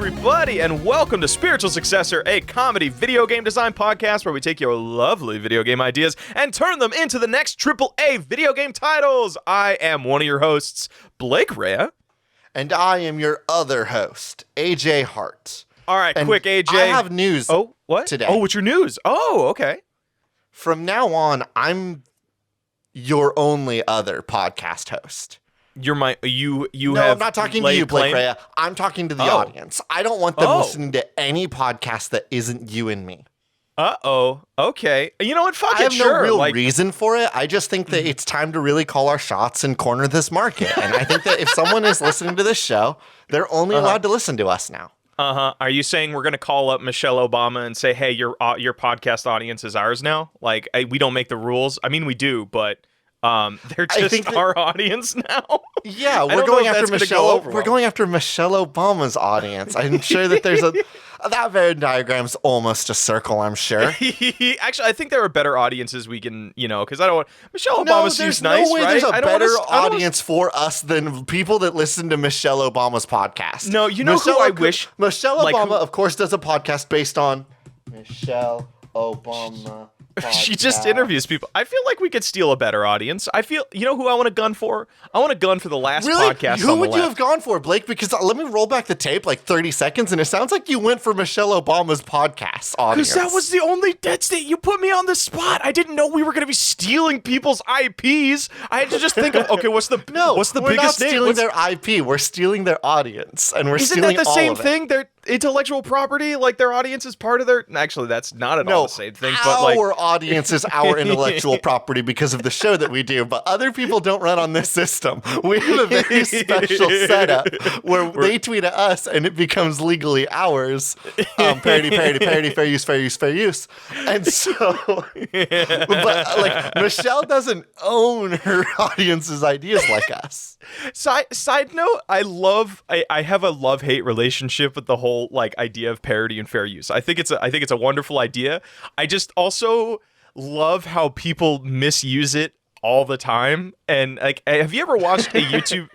everybody, and welcome to Spiritual Successor, a comedy video game design podcast where we take your lovely video game ideas and turn them into the next AAA video game titles. I am one of your hosts, Blake Rea. And I am your other host, AJ Hart. All right, and quick, AJ. I have news today. Oh, what's your news? Oh, okay. From now on, I'm your only other podcast host. You're my you No, have I'm not talking to you, Blake Rea. I'm talking to the audience. I don't want them listening to any podcast that isn't you and me. Okay. You know what? Fuck I it, have sure. no real reason for it. I just think that it's time to really call our shots and corner this market. And I think that if someone is listening to this show, they're only allowed to listen to us now. Are you saying we're going to call up Michelle Obama and say, hey, your podcast audience is ours now? Like, we don't make the rules? I mean, we do, but they're just our audience now? Yeah, we're going after Michelle. We're going after Michelle Obama's audience. I'm sure that there's that Venn diagram's almost a circle, I'm sure. Actually, I think there are better audiences we can, because I don't want... Michelle Obama seems nice, no way right? There's a better audience for us than people that listen to Michelle Obama's podcast. No, you know who I wish... Michelle Obama, of course, does a podcast based on Michelle Obama. She just interviews people. I feel like we could steal a better audience. You know who I want a gun for? I want a gun for the last podcast. Who would you have gone for, Blake? Because let me roll back the tape like 30 seconds, and it sounds like you went for Michelle Obama's podcast audience. Because that was the only you put me on the spot. I didn't know we were going to be stealing people's IPs. I had to just think of, okay, what's the biggest name? We're not stealing their IP. We're stealing their audience, and we're stealing all of it. Isn't that the same thing? Their intellectual property, like their audience is part of their... Actually, that's not at all the same thing. Our audience is our intellectual property because of the show that we do, but other people don't run on this system. We have a very special setup where they tweet at us and it becomes legally ours. Parody, fair use. And so, but Michelle doesn't own her audience's ideas like us. Side note, I have a love-hate relationship with the whole idea of parody and fair use. I think it's a wonderful idea. I just also love how people misuse it all the time. And have you ever watched a YouTube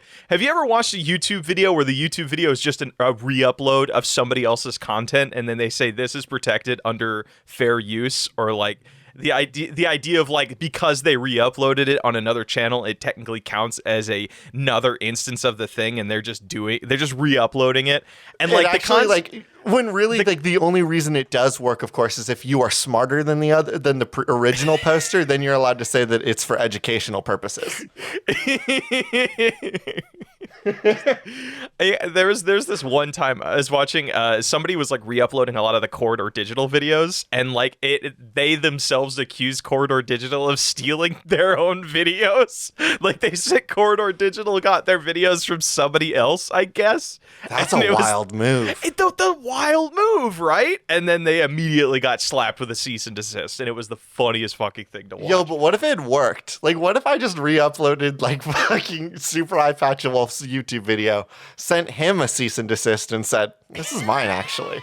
video where the YouTube video is just a re-upload of somebody else's content, and then they say this is protected under fair use, or the idea of because they re-uploaded it on another channel, it technically counts as another instance of the thing, and they're just re-uploading it, and when really the only reason it does work, of course, is if you are smarter than the original poster, then you're allowed to say that it's for educational purposes. There's this one time I was watching somebody was re-uploading a lot of the Corridor Digital videos, and they themselves accused Corridor Digital of stealing their own videos. They said Corridor Digital got their videos from somebody else, I guess. That's a wild move. The wild move, right? And then they immediately got slapped with a cease and desist, and it was the funniest fucking thing to watch. Yo, but what if it worked? What if I just re-uploaded fucking Super Eye Patch Wolf's YouTube video, sent him a cease and desist, and said, "This is mine, actually."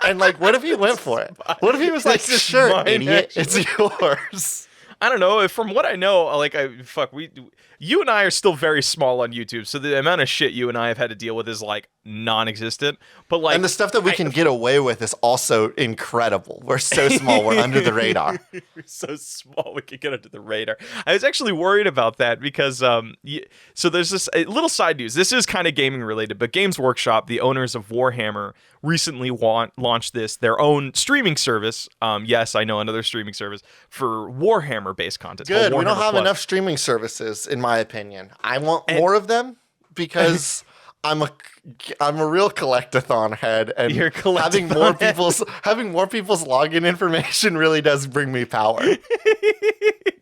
And what if he went for it? What if he was like, "Sure, idiot, it's yours"? I don't know. From what I know, you and I are still very small on YouTube, so the amount of shit you and I have had to deal with is non-existent. But and the stuff that we can get away with is also incredible. We're so small, we're under the radar. We're so small, we can get under the radar. I was actually worried about that because so there's this little side news. This is kind of gaming related, but Games Workshop, the owners of Warhammer, recently launched their own streaming service. Yes, I know, another streaming service for Warhammer-based content. Good. We don't have enough streaming services, in my opinion. I want more of them because I'm a real collectathon head, and having more people's login information really does bring me power.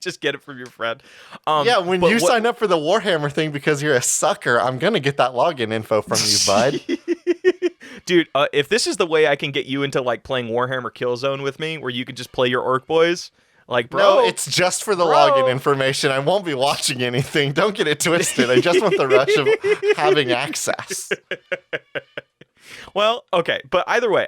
Just get it from your friend. When you sign up for the Warhammer thing because you're a sucker, I'm gonna get that login info from you, bud. Dude, if this is the way I can get you into playing Warhammer Killzone with me, where you can just play your orc boys, bro. No, it's just for the login information. I won't be watching anything. Don't get it twisted. I just want the rush of having access. Well, okay, but either way.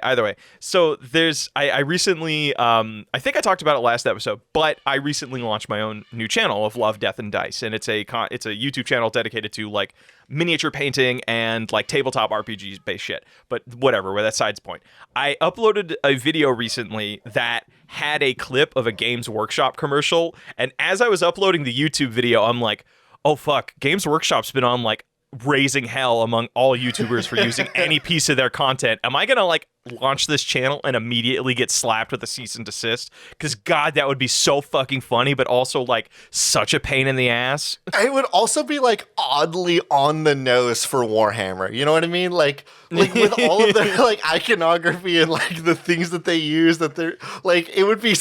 So there's, I recently, I think I talked about it last episode, but I recently launched my own new channel of Love, Death, and Dice, and it's a YouTube channel dedicated to like miniature painting and like tabletop RPG based shit. But whatever, where that side's point. I uploaded a video recently that had a clip of a Games Workshop commercial, and as I was uploading the YouTube video, I'm like, oh fuck, Games Workshop's been on like raising hell among all YouTubers for using any piece of their content. Am I gonna like launch this channel and immediately get slapped with a cease and desist? Because God, that would be so fucking funny, but also like such a pain in the ass. It would also be like oddly on the nose for Warhammer. You know what I mean? Like with all of their like iconography and like the things that they use, that they're like, it would be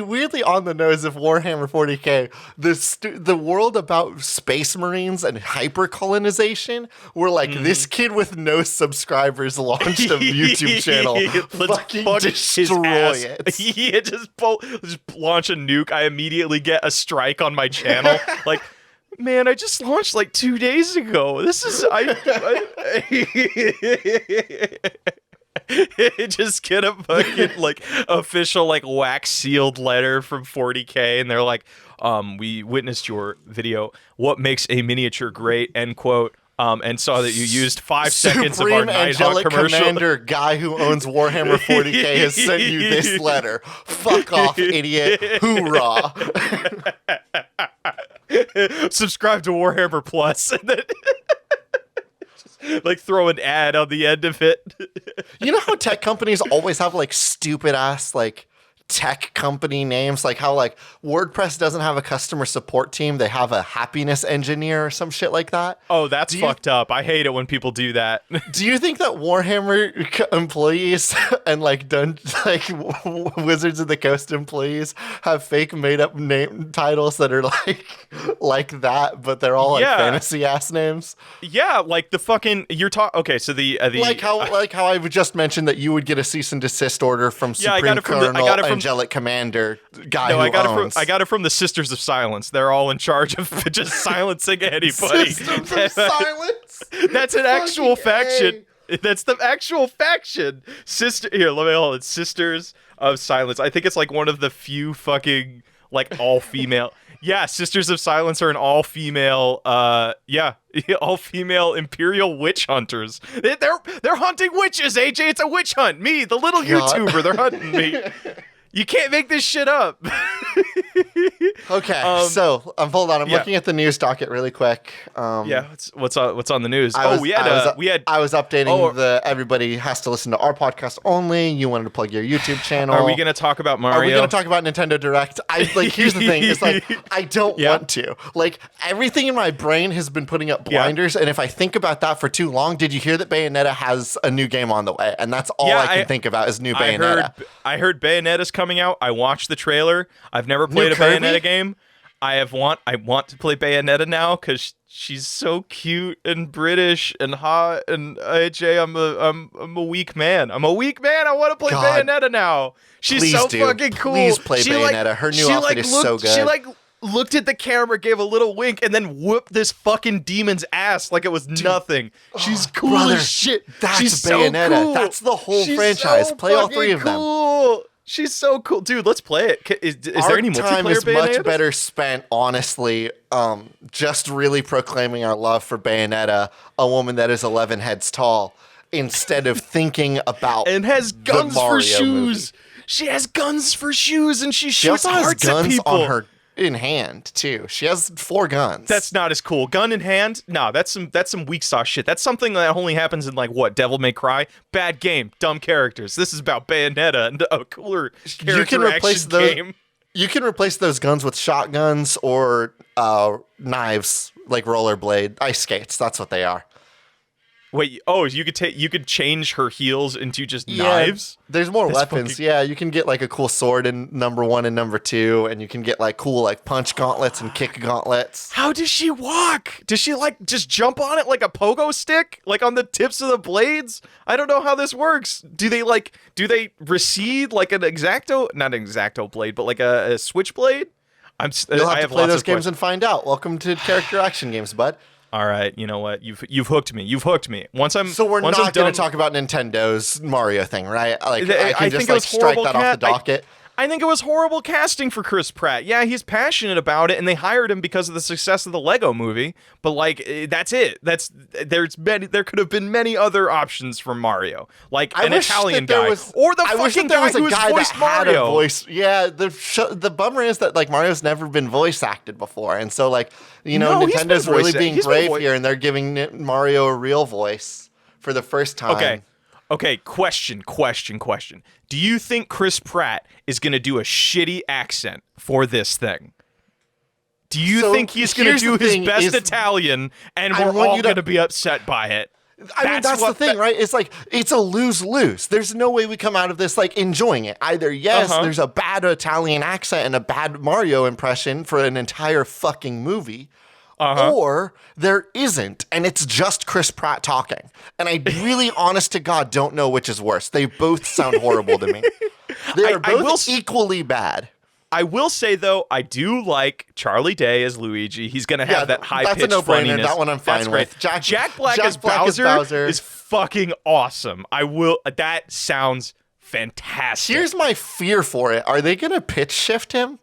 weirdly on the nose if Warhammer 40K, the world about space marines and hyper colonization, were like this kid with no subscribers launched a YouTube channel. Let's fucking punch destroy his ass. it. Yeah, just launch a nuke. I immediately get a strike on my channel. Like, man, I just launched like 2 days ago. This is just get a fucking like official like wax sealed letter from 40K, and they're like, we witnessed your video. What makes a miniature great? End quote. And saw that you used 5 seconds of our Nighthawk commercial. Commander guy who owns Warhammer 40K has sent you this letter. Fuck off, idiot. Hoorah. Subscribe to Warhammer Plus. And then just, like throw an ad on the end of it. You know how tech companies always have like stupid ass like tech company names, like how like WordPress doesn't have a customer support team, they have a happiness engineer or some shit like that. Oh, that's fucked up. I hate it when people do that. Do you think that Warhammer employees and like Wizards of the Coast employees have fake made up name titles that are like that, but they're all like fantasy ass names? Yeah, like the fucking okay, so the like how I would just mention that you would get a cease and desist order from Supreme Colonel Angelic Commander guy. No, who I got owns. it from the Sisters of Silence. They're all in charge of just silencing anybody. Systems of Silence. That's an actual faction. That's the actual faction. Here, let me hold it. Sisters of Silence. I think it's like one of the few fucking like all female. Yeah, Sisters of Silence are an all female. All female Imperial witch hunters. They're hunting witches. AJ, it's a witch hunt. Me, the little YouTuber. They're hunting me. You can't make this shit up. Okay, so hold on. I'm looking at the news docket really quick. What's on the news? I was updating everybody has to listen to our podcast only. You wanted to plug your YouTube channel. Are we going to talk about Mario? Are we going to talk about Nintendo Direct? Here's the thing. It's like, I don't want to. Like, everything in my brain has been putting up blinders, and if I think about that for too long, did you hear that Bayonetta has a new game on the way? And that's all I can think about is new Bayonetta. I heard Bayonetta's coming out. I watched the trailer. I've never played a Bayonetta game. I want to play Bayonetta now because she's so cute and British and hot. And AJ, I'm a weak man. I want to play Bayonetta now. She's fucking cool. Please play Bayonetta. Her new outfit is so good. She looked at the camera, gave a little wink, and then whooped this fucking demon's ass like it was nothing. She's cool as shit. That's Bayonetta. So cool. That's the whole franchise. So play all 3 of them. She's so cool. Dude, let's play it. Is there any multiplayer time is Bayonetta? much better spent, honestly, just really proclaiming our love for Bayonetta, a woman that is 11 heads tall, instead of thinking about and has guns the Mario for shoes. Movie. She has guns for shoes, and she shoots also has hearts guns at people. On her in hand too. She has 4 guns. That's not as cool. Gun in hand? No, that's some weak sauce shit. That's something that only happens in like what? Devil May Cry? Bad game, dumb characters. This is about Bayonetta and a cooler character action game. You can replace those guns with shotguns or knives, like rollerblade ice skates. That's what they are. Wait, you could change her heels into just knives? There's more weapons. Yeah, you can get like a cool sword in number 1 and number 2, and you can get like cool like punch gauntlets and kick gauntlets. How does she walk? Does she like just jump on it like a pogo stick? Like on the tips of the blades? I don't know how this works. Do they recede like an not an X-Acto blade, but like a switchblade? You'll have to play those games and find out. Welcome to Character Action Games, bud. All right, you know what? You've hooked me. You've hooked me. Once I'm So we're once not I'm going done, to talk about Nintendo's Mario thing, right? Like I I can think just it was strike horrible that off the docket. I think it was horrible casting for Chris Pratt. Yeah, he's passionate about it, and they hired him because of the success of the Lego movie. But like, that's it. There could have been many other options for Mario, like an Italian guy, or the fucking guy who voiced Mario. Voice. Yeah, the bummer is that like Mario's never been voice acted before, and so like Nintendo's really being brave here, and they're giving Mario a real voice for the first time. Okay, question. Do you think Chris Pratt is going to do a shitty accent for this thing? Do you think he's going to do his best Italian and we're all going to be upset by it? I mean, that's the thing, right? It's like, it's a lose-lose. There's no way we come out of this, like, enjoying it. Either, yes, there's a bad Italian accent and a bad Mario impression for an entire fucking movie, or there isn't, and it's just Chris Pratt talking. And I really, honest to God, don't know which is worse. They both sound horrible to me. They are both equally bad. I will say, though, I do like Charlie Day as Luigi. He's going to have that high-pitched that's a no-brainer. funniness. That one I'm fine with. Jack Black as Bowser is fucking awesome. That sounds fantastic. Here's my fear for it. Are they going to pitch shift him?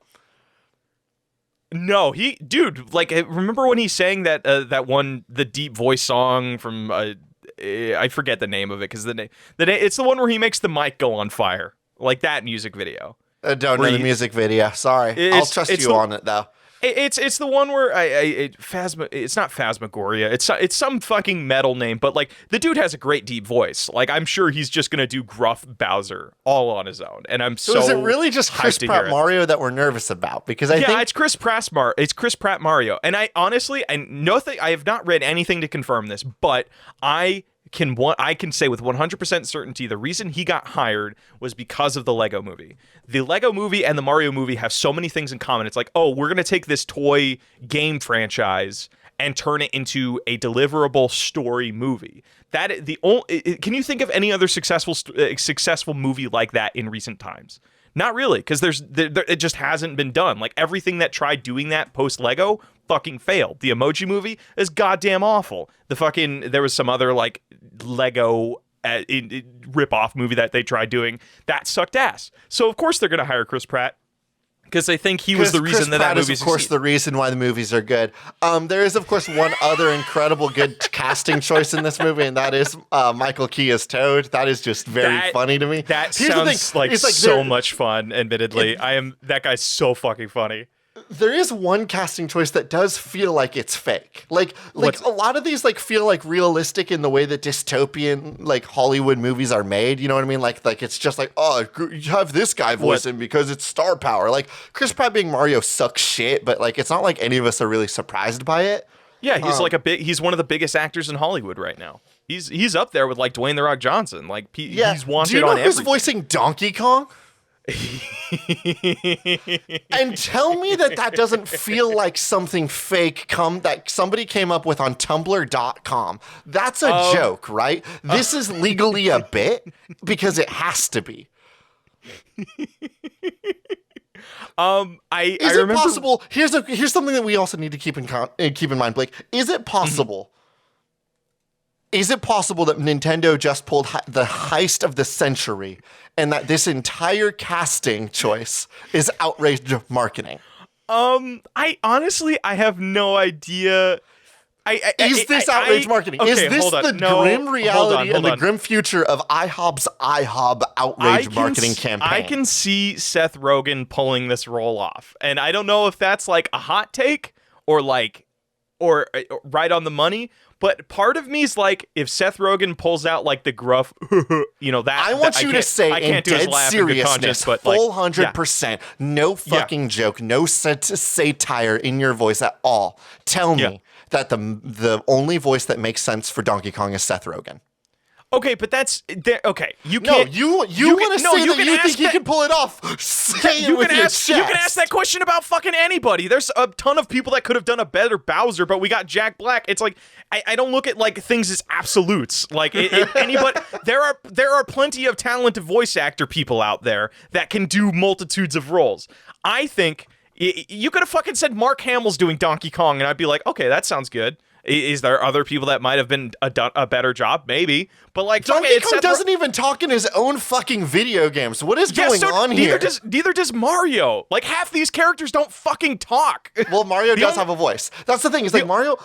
No, dude, like, remember when he sang the deep voice song from, I forget the name of it, because it's the one where he makes the mic go on fire, like that music video. I don't know the music video. Sorry. I'll trust you on it, though. It's the one where it's not Phasmagoria. It's some fucking metal name, but like the dude has a great deep voice. Like I'm sure he's just gonna do gruff Bowser all on his own. And so is it really just Chris Pratt Mario that we're nervous about? Because I think it's Chris Pratt Mario. And I honestly, I have not read anything to confirm this, but I can say with 100% certainty the reason he got hired was because of the Lego movie. The Lego movie and the Mario movie have so many things in common. It's like, oh, we're going to take this toy game franchise and turn it into a deliverable story movie. Can you think of any other successful movie like that in recent times? Not really, because it just hasn't been done. Like everything that tried doing that post Lego fucking failed. The Emoji Movie is goddamn awful. There was some other like Lego rip-off movie that they tried doing that sucked ass. So of course they're going to hire Chris Pratt because they think he was the reason that movie is, of course, the reason why the movies are good. There is, of course, one other incredible good casting choice in this movie, and that is Michael Key as Toad. That is just very funny to me. That sounds like so much fun, admittedly. That guy's so fucking funny. There is one casting choice that does feel like it's fake. Like a lot of these like feel like realistic in the way that dystopian like Hollywood movies are made. You know what I mean? Like it's just like, oh, you have this guy voicing because it's star power. Like Chris Pratt being Mario sucks shit, but like it's not like any of us are really surprised by it. Yeah, he's he's one of the biggest actors in Hollywood right now. He's up there with like Dwayne The Rock Johnson. Like he's wanted. Do you know on who's everything. voicing Donkey Kong? And tell me that doesn't feel like something fake that somebody came up with on tumblr.com. That's a joke, right? This is legally a bit because it has to be. Is it possible? Here's something that we also need to keep in mind, Blake. Is it possible? Is it possible that Nintendo just pulled the heist of the century and that this entire casting choice is outraged marketing? I have no idea. Is this outrage marketing? Okay, is this the grim reality and the grim future of IHOB's IHOB outrage marketing campaign? I can see Seth Rogen pulling this role off. And I don't know if that's like a hot take or right on the money. But part of me is like, if Seth Rogen pulls out like the gruff, that I want you to say in dead seriousness, but full 100%, no fucking joke, no satire in your voice at all. Tell me that the only voice that makes sense for Donkey Kong is Seth Rogen. Okay, but that's okay. You can't. No, you want to say that you think he can pull it off? Say it with your chest. You can ask that question about fucking anybody. There's a ton of people that could have done a better Bowser, but we got Jack Black. It's like I don't look at like things as absolutes. Like anybody, there are plenty of talented voice actor people out there that can do multitudes of roles. I think you could have fucking said Mark Hamill's doing Donkey Kong, and I'd be like, okay, that sounds good. Is there other people that might have been a better job? Maybe. But like, Donkey Kong doesn't even talk in his own fucking video games. What is going on here? Neither does Mario. Like, half these characters don't fucking talk. Well, Mario does have a voice. That's the thing. Is like Mario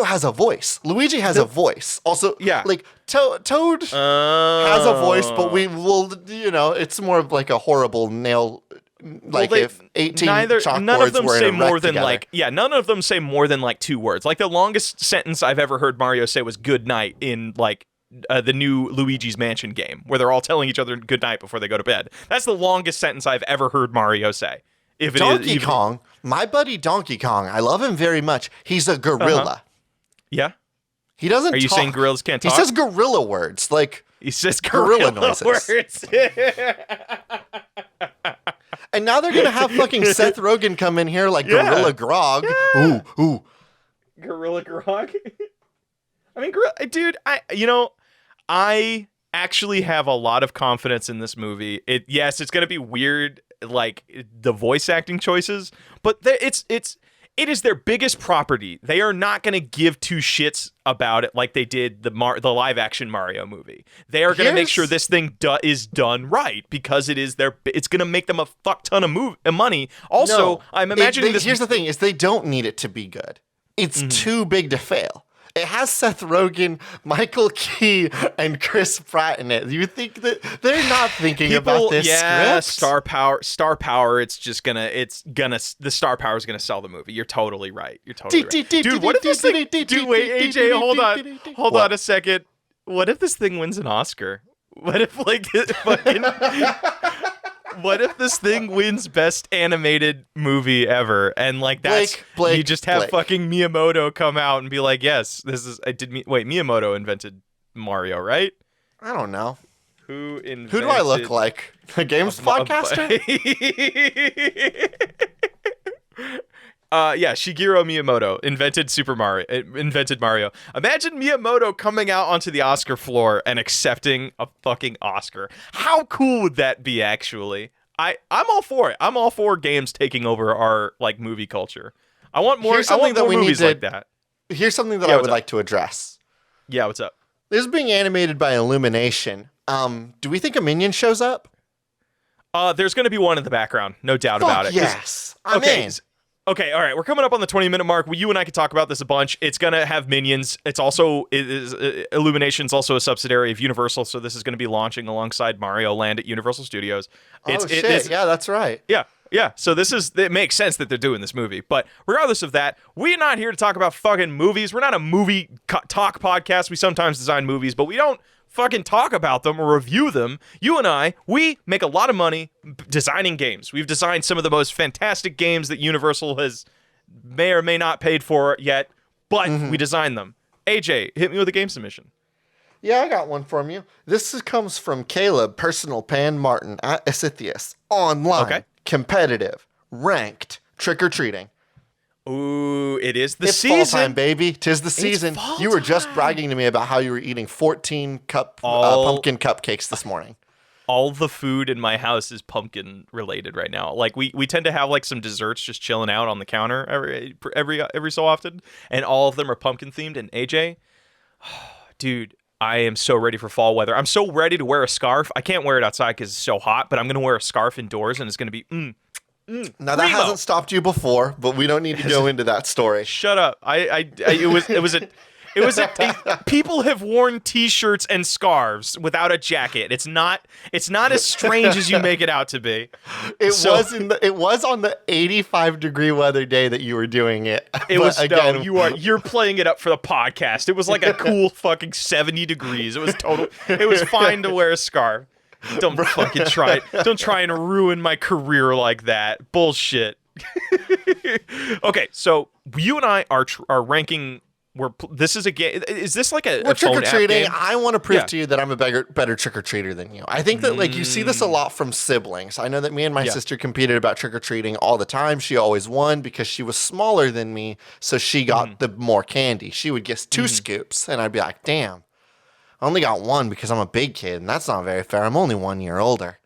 has a voice. Luigi has a voice. Also, like Toad has a voice, but we will, it's more of like a horrible nail. Like if 18 chalkboards were in a wreck together. None of them say more than like 2 words. Like the longest sentence I've ever heard Mario say was "good night" in like the new Luigi's Mansion game, where they're all telling each other good night before they go to bed. That's the longest sentence I've ever heard Mario say. Donkey Kong, my buddy Donkey Kong, I love him very much. He's a gorilla. Yeah. He doesn't. Are you saying gorillas can't talk? He says gorilla words, like he says gorilla noises. Words. And now they're gonna have fucking Seth Rogen come in here like Gorilla Grog. Yeah. Ooh. Gorilla Grog. I mean, dude, I actually have a lot of confidence in this movie. It's gonna be weird, like the voice acting choices, but it is their biggest property. They are not going to give 2 shits about it like they did the live action Mario movie. They are going to make sure this thing is done right because it's going to make them a fuck ton of money. Also, I'm imagining this. Here's the thing: is they don't need it to be good. It's too big to fail. It has Seth Rogen, Michael Key, and Chris Pratt in it. You think that they're not thinking about this script? Star power. The star power is gonna sell the movie. You're totally right. Dude, what if this thing? Dude, wait, AJ, hold on a second. What if this thing wins an Oscar? What if What if this thing wins best animated movie ever? And like you just have fucking Miyamoto come out and be like, yes, this is. Miyamoto invented Mario, right? I don't know. Who do I look like? A games podcaster? Shigeru Miyamoto invented Mario. Imagine Miyamoto coming out onto the Oscar floor and accepting a fucking Oscar. How cool would that be, actually? I'm all for it. I'm all for games taking over our like movie culture. I want more movies like that. Here's something that I would like to address. Yeah, what's up? This is being animated by Illumination. Do we think a minion shows up? There's going to be one in the background, no doubt about it. Yes, I'm in. Okay, all right. We're coming up on the 20-minute mark. You and I could talk about this a bunch. It's going to have minions. Illumination's also a subsidiary of Universal, so this is going to be launching alongside Mario Land at Universal Studios. Yeah, that's right. Yeah. So it makes sense that they're doing this movie. But regardless of that, we're not here to talk about fucking movies. We're not a movie talk podcast. We sometimes design movies, but we don't fucking talk about them or review them. You and I, we make a lot of money designing games. We've designed some of the most fantastic games that Universal has may or may not paid for yet, but we designed them. AJ, hit me with a game submission. Yeah, I got one from you. This comes from Caleb, personal Pan Martin at Asithius. Online, competitive, ranked, trick-or-treating. Ooh, it's season. It's fall time, baby. 'Tis the season. You were just bragging to me about how you were eating 14 pumpkin cupcakes this morning. All the food in my house is pumpkin related right now. Like we tend to have like some desserts just chilling out on the counter every so often, and all of them are pumpkin themed. And AJ, dude, I am so ready for fall weather. I'm so ready to wear a scarf. I can't wear it outside because it's so hot, but I'm gonna wear a scarf indoors, and it's gonna be Now that hasn't stopped you before, but we don't need to go into that story. Shut up. It was people have worn t-shirts and scarves without a jacket. It's not as strange as you make it out to be. It was on the 85-degree weather day that you were doing it. You're playing it up for the podcast. It was like a cool fucking 70 degrees. It was fine to wear a scarf. Don't fucking try it. Don't try and ruin my career like that. Bullshit. Okay, so you and I are ranking. This is a game. Is this like a trick or treating? I want to prove to you that I'm a better trick or treater than you. I think that like you see this a lot from siblings. I know that me and my sister competed about trick or treating all the time. She always won because she was smaller than me, so she got the more candy. She would get 2 scoops, and I'd be like, "Damn, I only got 1 because I'm a big kid, and that's not very fair. I'm only 1 year older."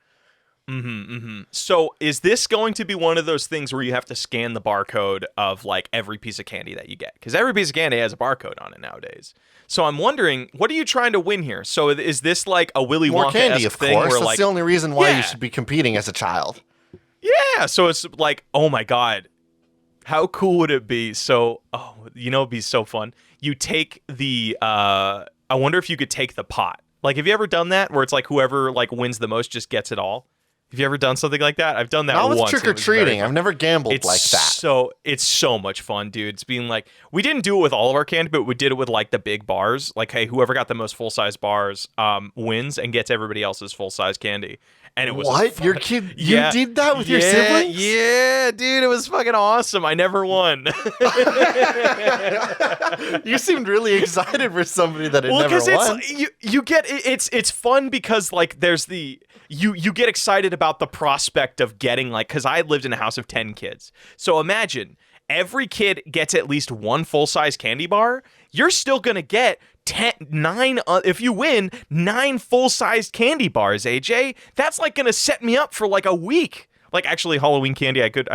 So is this going to be one of those things where you have to scan the barcode of like every piece of candy that you get? Because every piece of candy has a barcode on it nowadays. So I'm wondering, what are you trying to win here? So is this like a Willy More candy, Wonka-esque of thing course. where That's like the only reason why Yeah. you should be competing as a child. yeah? So it's like, oh my god, how cool would it be? So it'd be so fun. You take the I wonder if you could take the pot. Like, have you ever done that where it's like whoever like wins the most just gets it all? Have you ever done something like that? I've done that Not with once. trick or treating. I've never gambled It's like that. it's so much fun, dude. It's being like, we didn't do it with all of our candy, but we did it with like the big bars. Like, hey, whoever got the most full size bars wins and gets everybody else's full size candy. And it was What? Your kid? You did that with your siblings? Yeah, dude, it was fucking awesome. I never won. You seemed really excited for somebody that had never because won. you get it's fun because like there's the you get excited about the prospect of getting like, because I lived in a house of 10 kids, so imagine every kid gets at least one full-size candy bar. You're still gonna get 9 if you win 9 full-sized candy bars. AJ, that's like gonna set me up for like a week. Like, actually, Halloween candy, I could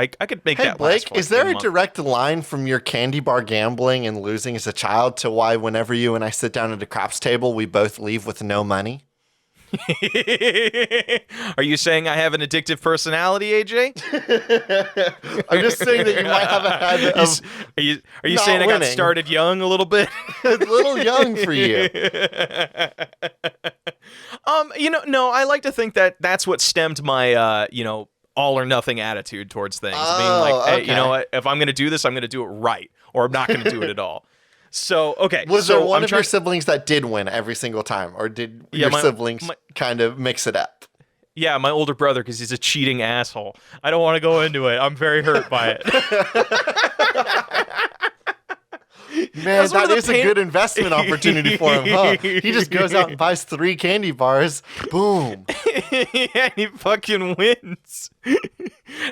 make Hey that Blake, last for, like, is there a month. direct line from your candy bar gambling and losing as a child to why whenever you and I sit down at a craps table, we both leave with no money? Are you saying I have an addictive personality, AJ? I'm just saying that you might have a habit of Are you not saying I got winning. started young a little bit? a little young for you. No, I like to think that that's what stemmed my all or nothing attitude towards things. Being like, hey, you know okay. what? If I'm going to do this, I'm going to do it right, or I'm not going to do it at all. So, okay. Was so there one I'm of your trying- siblings that did win every single time, or did Yeah, your my- siblings my- kind of mix it up? Yeah, my older brother, because he's a cheating asshole. I don't want to go into it. I'm very hurt by it. Man, That's one of that the is a good investment opportunity for him, huh? He just goes out and buys 3 candy bars. Boom. Yeah, he fucking wins.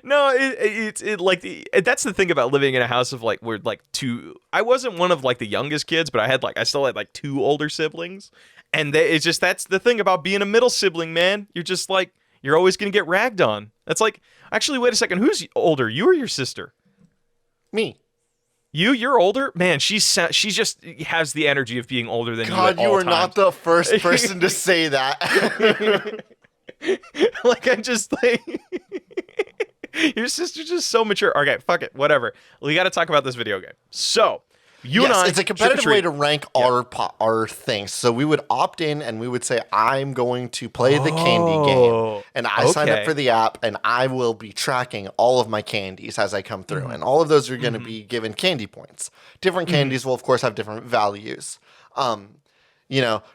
No, it's like that's the thing about living in a house of like we're like 2. I wasn't one of like the youngest kids, but I still had like 2 older siblings, and it's just that's the thing about being a middle sibling, man. You're just like you're always gonna get ragged on. That's like, actually, wait a second, who's older, you or your sister? Me. You're older, man. She just has the energy of being older than God, you. you At all are not times. the first person to say that. Like, I'm just like, your sister's just so mature. Okay, fuck it, whatever. We got to talk about this video game. So, you and Yes, I, it's a competitive way to trick-or-treat. rank our things. So we would opt in and we would say, I'm going to play the candy game. And I sign up okay. for the app and I will be tracking all of my candies as I come through. And all of those are going to be given candy points. Different candies will, of course, have different values.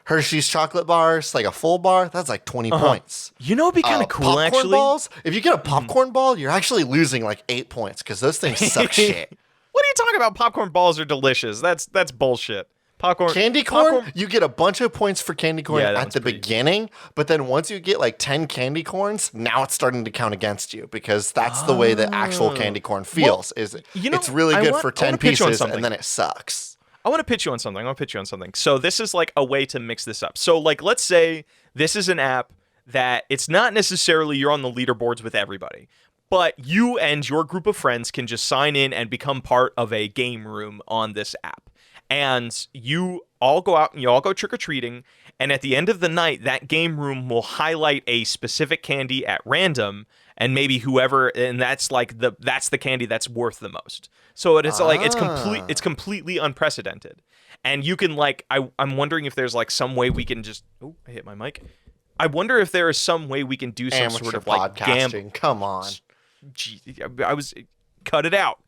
Hershey's chocolate bars, like a full bar, that's like 20 points. You know, it'd be kind of cool, popcorn actually. balls, if you get a popcorn ball, you're actually losing like 8 points because those things suck shit. What are you talking about? Popcorn balls are delicious. That's bullshit. Popcorn Candy corn, you get a bunch of points for candy corn Yeah, that at one's the pretty- beginning, but then once you get like 10 candy corns, now it's starting to count against you because that's the way that actual candy corn feels. It's really good for 10 pieces and then it sucks. I want to pitch you on something. So this is like a way to mix this up. So like, let's say this is an app that it's not necessarily you're on the leaderboards with everybody, but you and your group of friends can just sign in and become part of a game room on this app. And you all go out and you all go trick-or-treating. And at the end of the night, that game room will highlight a specific candy at random, and maybe whoever, and that's the candy that's worth the most. So it's like it's completely unprecedented. And you can like I'm wondering if there's like some way we can just I hit my mic. I wonder if there is some way we can do some Amateur sort of like podcasting. Come on. Gee, I was cut it out.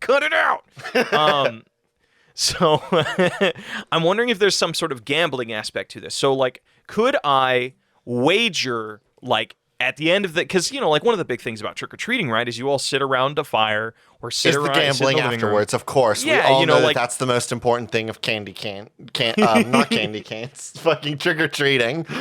So I'm wondering if there's some sort of gambling aspect to this. So like, could I wager like at the end of the, because like one of the big things about trick-or-treating, right, is you all sit around a fire or sit Is the around sit in gambling the living room. afterwards, of course. Yeah, we all you know, know like- that that's the most important thing of not candy cans, fucking trick-or-treating. A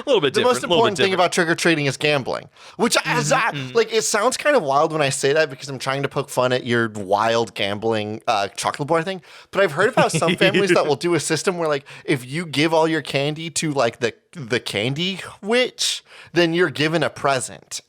little bit different. The most important thing about trick-or-treating is gambling, which is like, it sounds kind of wild when I say that because I'm trying to poke fun at your wild gambling chocolate bar thing. But I've heard about some families that will do a system where, like, if you give all your candy to, like, the candy witch, then you're given a present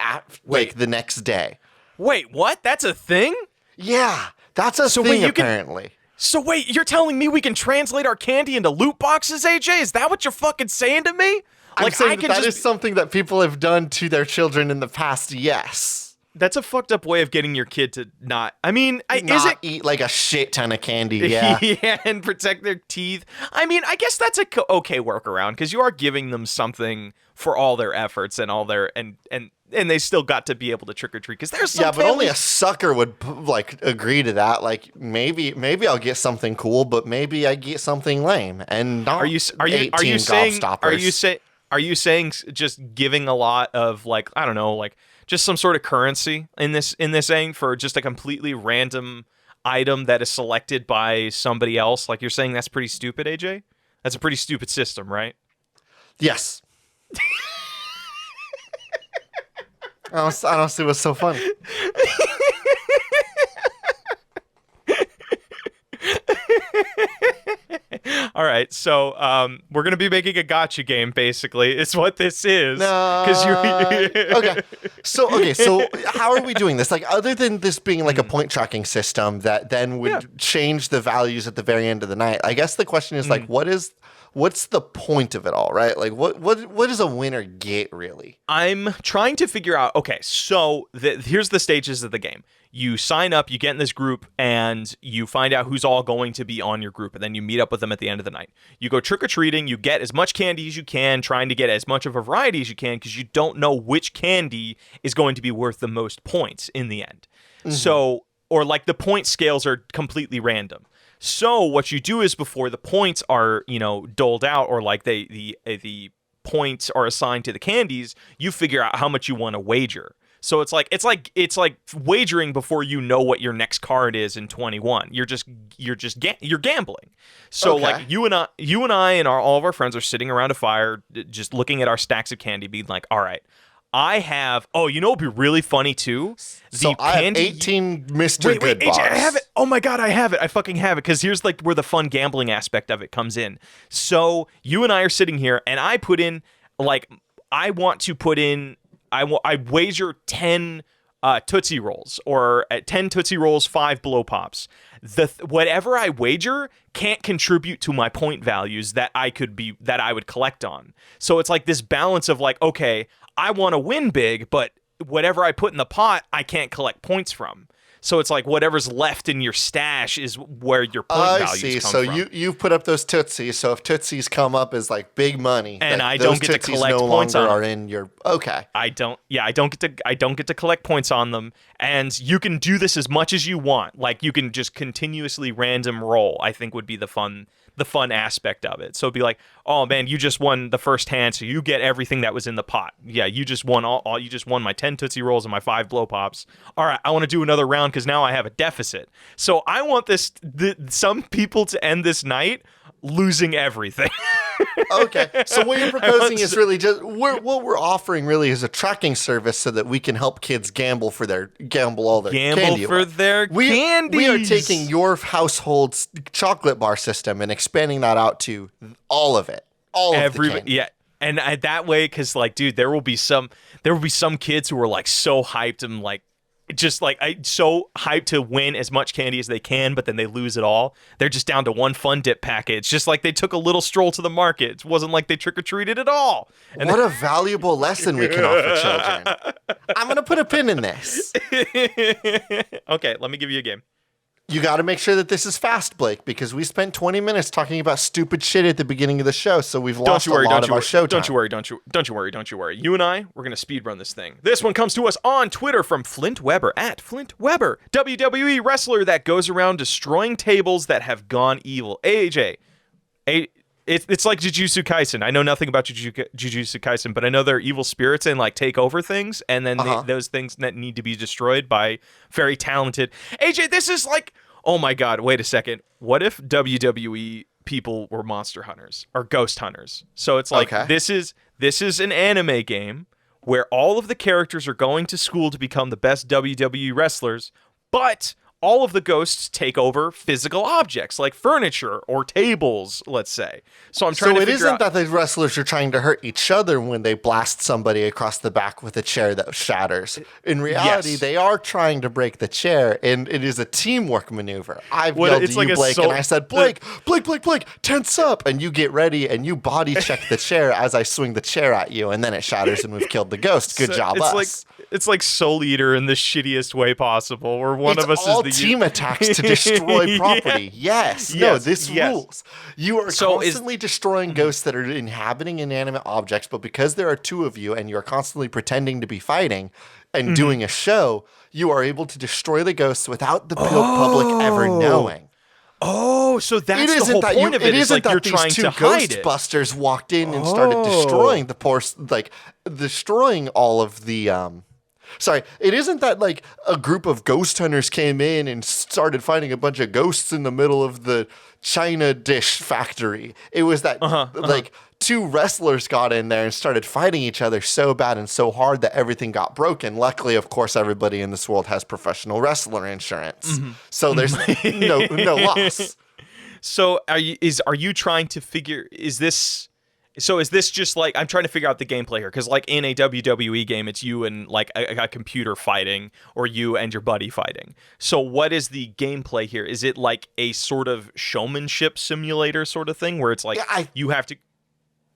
like the next day. Wait, what? That's a thing? Yeah, that's a thing apparently. So wait, you're telling me we can translate our candy into loot boxes, AJ? Is that what you're fucking saying to me? I'm saying that is something that people have done to their children in the past, yes. That's a fucked up way of getting your kid to not... I mean, not eat like a shit ton of candy, yeah. Yeah, and protect their teeth. I mean, I guess that's a okay workaround, because you are giving them something for all their efforts and all their... And they still got to be able to trick or treat, because there's some but only a sucker would like agree to that. Like maybe I'll get something cool, but maybe I get something lame. And not are you saying just giving a lot of, like, I don't know, like just some sort of currency in this thing for just a completely random item that is selected by somebody else? Like, you're saying that's pretty stupid, AJ? That's a pretty stupid system, right? Yes. I don't see what's so funny. All right, so we're gonna be making a gotcha game. Basically, is what this is. No. Okay. So how are we doing this? Like, other than this being like a point tracking system that then would change the values at the very end of the night, I guess the question is like, what's the point of it all, right? Like, what does a winner get, really? I'm trying to figure out, okay, so here's the stages of the game. You sign up, you get in this group, and you find out who's all going to be on your group, and then you meet up with them at the end of the night. You go trick-or-treating, you get as much candy as you can, trying to get as much of a variety as you can, because you don't know which candy is going to be worth the most points in the end. So, or like the point scales are completely random. So what you do is, before the points are, doled out, or like the points are assigned to the candies, you figure out how much you want to wager. So it's like wagering before you know what your next card is in 21. You're gambling. So like you and I and all of our friends are sitting around a fire, just looking at our stacks of candy, being like, all right, I have. Oh, it'd be really funny too. I have 18 Mr. Good bars. AJ, I have it. Oh my god, I have it. I fucking have it. Because here's like where the fun gambling aspect of it comes in. So you and I are sitting here, and I put in I wager 10 Tootsie Rolls, or 10 Tootsie Rolls, 5 Blow Pops. Whatever I wager can't contribute to my point values that I would collect on. So it's like this balance of like, okay, I want to win big, but whatever I put in the pot, I can't collect points from. So it's like whatever's left in your stash is where your point values come from. So you've put up those Tootsies. So if Tootsies come up as like big money, and I don't get to collect points on them, are in your I don't get to collect points on them. And you can do this as much as you want. Like, you can just continuously random roll, I think would be the fun aspect of it. So it'd be like, oh man, you just won the first hand, so you get everything that was in the pot. Yeah, you just won you just won my 10 Tootsie Rolls and my 5 Blow Pops. All right, I want to do another round because now I have a deficit. So I want some people to end this night losing everything. Okay, so what you're proposing is really just what we're offering really is a tracking service so that we can help kids gamble all their candy away. Their candies. We are taking your household's chocolate bar system and expanding that out to all of it, all of the candy. Yeah. And that way, because like, dude, there will be some kids who are like so hyped and like, just like so hyped to win as much candy as they can, but then they lose it all. They're just down to one fun dip package, just like they took a little stroll to the market. It wasn't like they trick-or-treated at all. And what a valuable lesson we can offer children. I'm going to put a pin in this. Okay, let me give you a game. You got to make sure that this is fast, Blake, because we spent 20 minutes talking about stupid shit at the beginning of the show, so we've lost a lot of our show time. Don't you worry. You and I, we're going to speed run this thing. This one comes to us on Twitter from Flint Weber, @FlintWeber, WWE wrestler that goes around destroying tables that have gone evil. AJ, It's like Jujutsu Kaisen. I know nothing about Jujutsu Kaisen, but I know there are evil spirits and like take over things, and then those things that need to be destroyed by very talented AJ. This is like, oh my god! Wait a second. What if WWE people were monster hunters or ghost hunters? So it's like this is an anime game where all of the characters are going to school to become the best WWE wrestlers, but all of the ghosts take over physical objects like furniture or tables, let's say. So I'm trying to figure out... So it isn't that the wrestlers are trying to hurt each other when they blast somebody across the back with a chair that shatters. In reality, they are trying to break the chair, and it is a teamwork maneuver. I've yelled to you, Blake, and I said, Blake, tense up! And you get ready, and you body check the chair as I swing the chair at you, and then it shatters, and we've killed the ghost. Good job, us. It's like Soul Eater in the shittiest way possible, where one of us is the team attacks to destroy property. Yes. No, this rules. You are constantly destroying ghosts that are inhabiting inanimate objects, but because there are two of you and you're constantly pretending to be fighting and doing a show, you are able to destroy the ghosts without the public ever knowing. Oh, so that's the whole point of it. It isn't like you're trying to hide it. Ghostbusters walked in and started destroying the destroying all of the Sorry, it isn't that like a group of ghost hunters came in and started fighting a bunch of ghosts in the middle of the China dish factory. It was that like two wrestlers got in there and started fighting each other so bad and so hard that everything got broken. Luckily, of course, everybody in this world has professional wrestler insurance. So there's no loss. So are you trying to figure, is this just like, I'm trying to figure out the gameplay here, because like in a WWE game, it's you and like a computer fighting, or you and your buddy fighting. So what is the gameplay here? Is it like a sort of showmanship simulator sort of thing, where it's like you have to...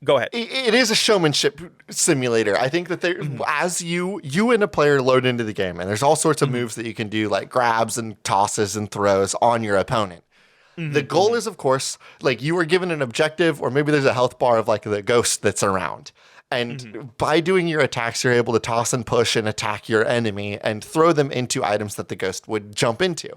Go ahead. It is a showmanship simulator. I think that as you and a player load into the game, and there's all sorts of moves that you can do, like grabs and tosses and throws on your opponent. The goal is, of course, like you are given an objective, or maybe there's a health bar of like the ghost that's around. And by doing your attacks, you're able to toss and push and attack your enemy and throw them into items that the ghost would jump into.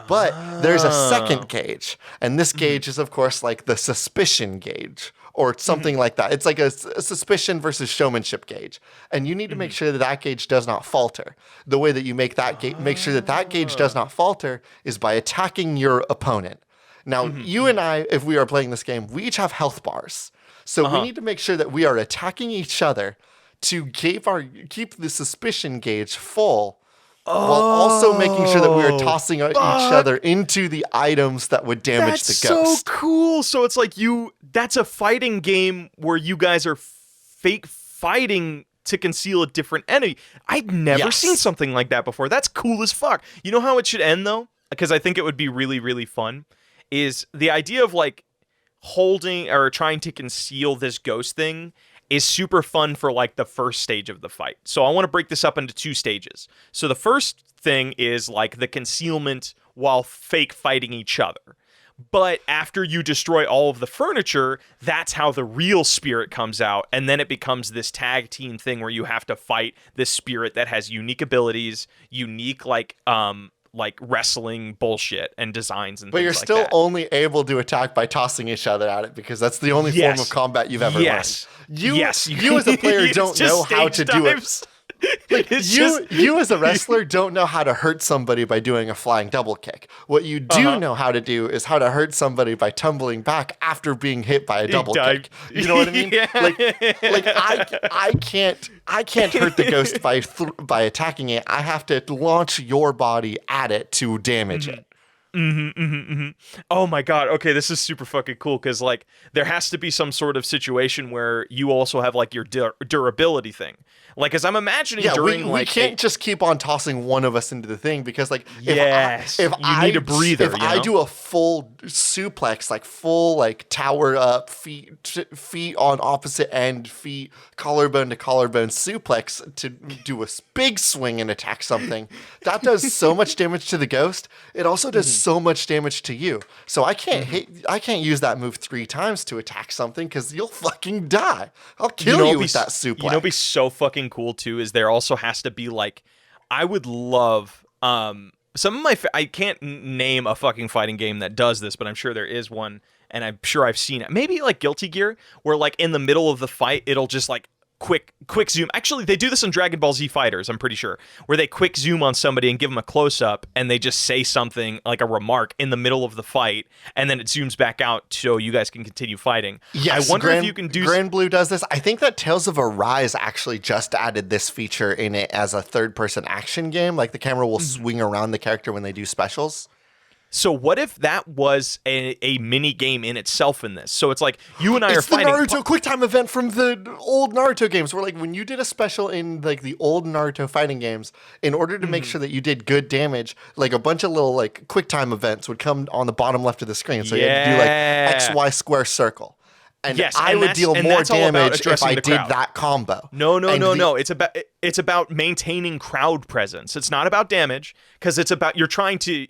But there's a second gauge. And this gauge is, of course, like the suspicion gauge or something like that. It's like a suspicion versus showmanship gauge. And you need to make sure that that gauge does not falter. The way that you make that make sure that that gauge does not falter is by attacking your opponent. Now, you and I, if we are playing this game, we each have health bars. So we need to make sure that we are attacking each other to keep the suspicion gauge full, while also making sure that we are tossing each other into the items that would damage the ghost. That's so cool. So it's like that's a fighting game where you guys are fake fighting to conceal a different enemy. I've never seen something like that before. That's cool as fuck. You know how it should end, though? Because I think it would be really, really fun. Is the idea of like holding or trying to conceal this ghost thing is super fun for like the first stage of the fight. So I want to break this up into two stages. So the first thing is like the concealment while fake fighting each other. But after you destroy all of the furniture, that's how the real spirit comes out. And then it becomes this tag team thing where you have to fight this spirit that has unique abilities, unique like wrestling bullshit and designs and things like that. But you're still only able to attack by tossing each other at it, because that's the only form of combat you've ever learned. You as a player don't know how to do it. Like you as a wrestler don't know how to hurt somebody by doing a flying double kick. What you do know how to do is how to hurt somebody by tumbling back after being hit by a double kick. You know what I mean? Like I can't hurt the ghost by attacking it. I have to launch your body at it to damage it. Oh my god. Okay, this is super fucking cool, because like there has to be some sort of situation where you also have like your durability thing. Like, as I'm imagining we can't just keep on tossing one of us into the thing, because like if you need a breather. If I do a full suplex, like full like tower up, feet on opposite end, feet collarbone to collarbone suplex to do a big swing and attack something, that does so much damage to the ghost. It also does so much damage to you. So I can't use that move 3 times to attack something, because you'll fucking die. I'll kill you with that suplex. You know, be so fucking cool too is there also has to be like, I would love some of my I can't name a fucking fighting game that does this, but I'm sure there is one. and I'm sure I've seen it. Maybe like Guilty Gear, where like in the middle of the fight, it'll just like quick zoom. Actually, they do this in Dragon Ball Z Fighters, I'm pretty sure, where they quick zoom on somebody and give them a close up, and they just say something like a remark in the middle of the fight, and then it zooms back out so you guys can continue fighting. Yes, I wonder if you can do. Grand Blue does this. I think that Tales of Arise actually just added this feature in it as a third-person action game. Like the camera will swing around the character when they do specials. So what if that was a mini game in itself in this? So it's like you and I are It's the fighting. Naruto QuickTime event from the old Naruto games, where like when you did a special in like the old Naruto fighting games, in order to make sure that you did good damage, like a bunch of little like QuickTime events would come on the bottom left of the screen. So you had to do like X, Y, square, circle. And Yes, I and would that's- deal and more that's all about damage if addressing I the did crowd. that combo. No. And It's about maintaining crowd presence. It's not about damage, because it's about you're trying to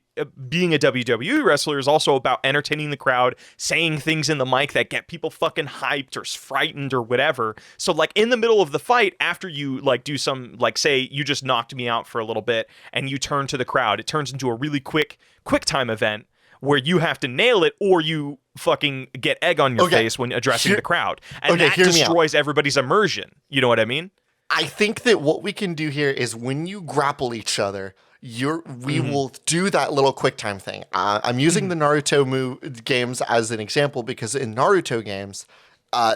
being a WWE wrestler is also about entertaining the crowd, saying things in the mic that get people fucking hyped or frightened or whatever. So like in the middle of the fight, after you like do some like say you just knocked me out for a little bit and you turn to the crowd, it turns into a really quick time event where you have to nail it or you fucking get egg on your face when addressing the crowd. And that destroys everybody's immersion. You know what I mean? I think that what we can do here is when you grapple each other, we will do that little QuickTime thing. I'm using the Naruto games as an example because in Naruto games, I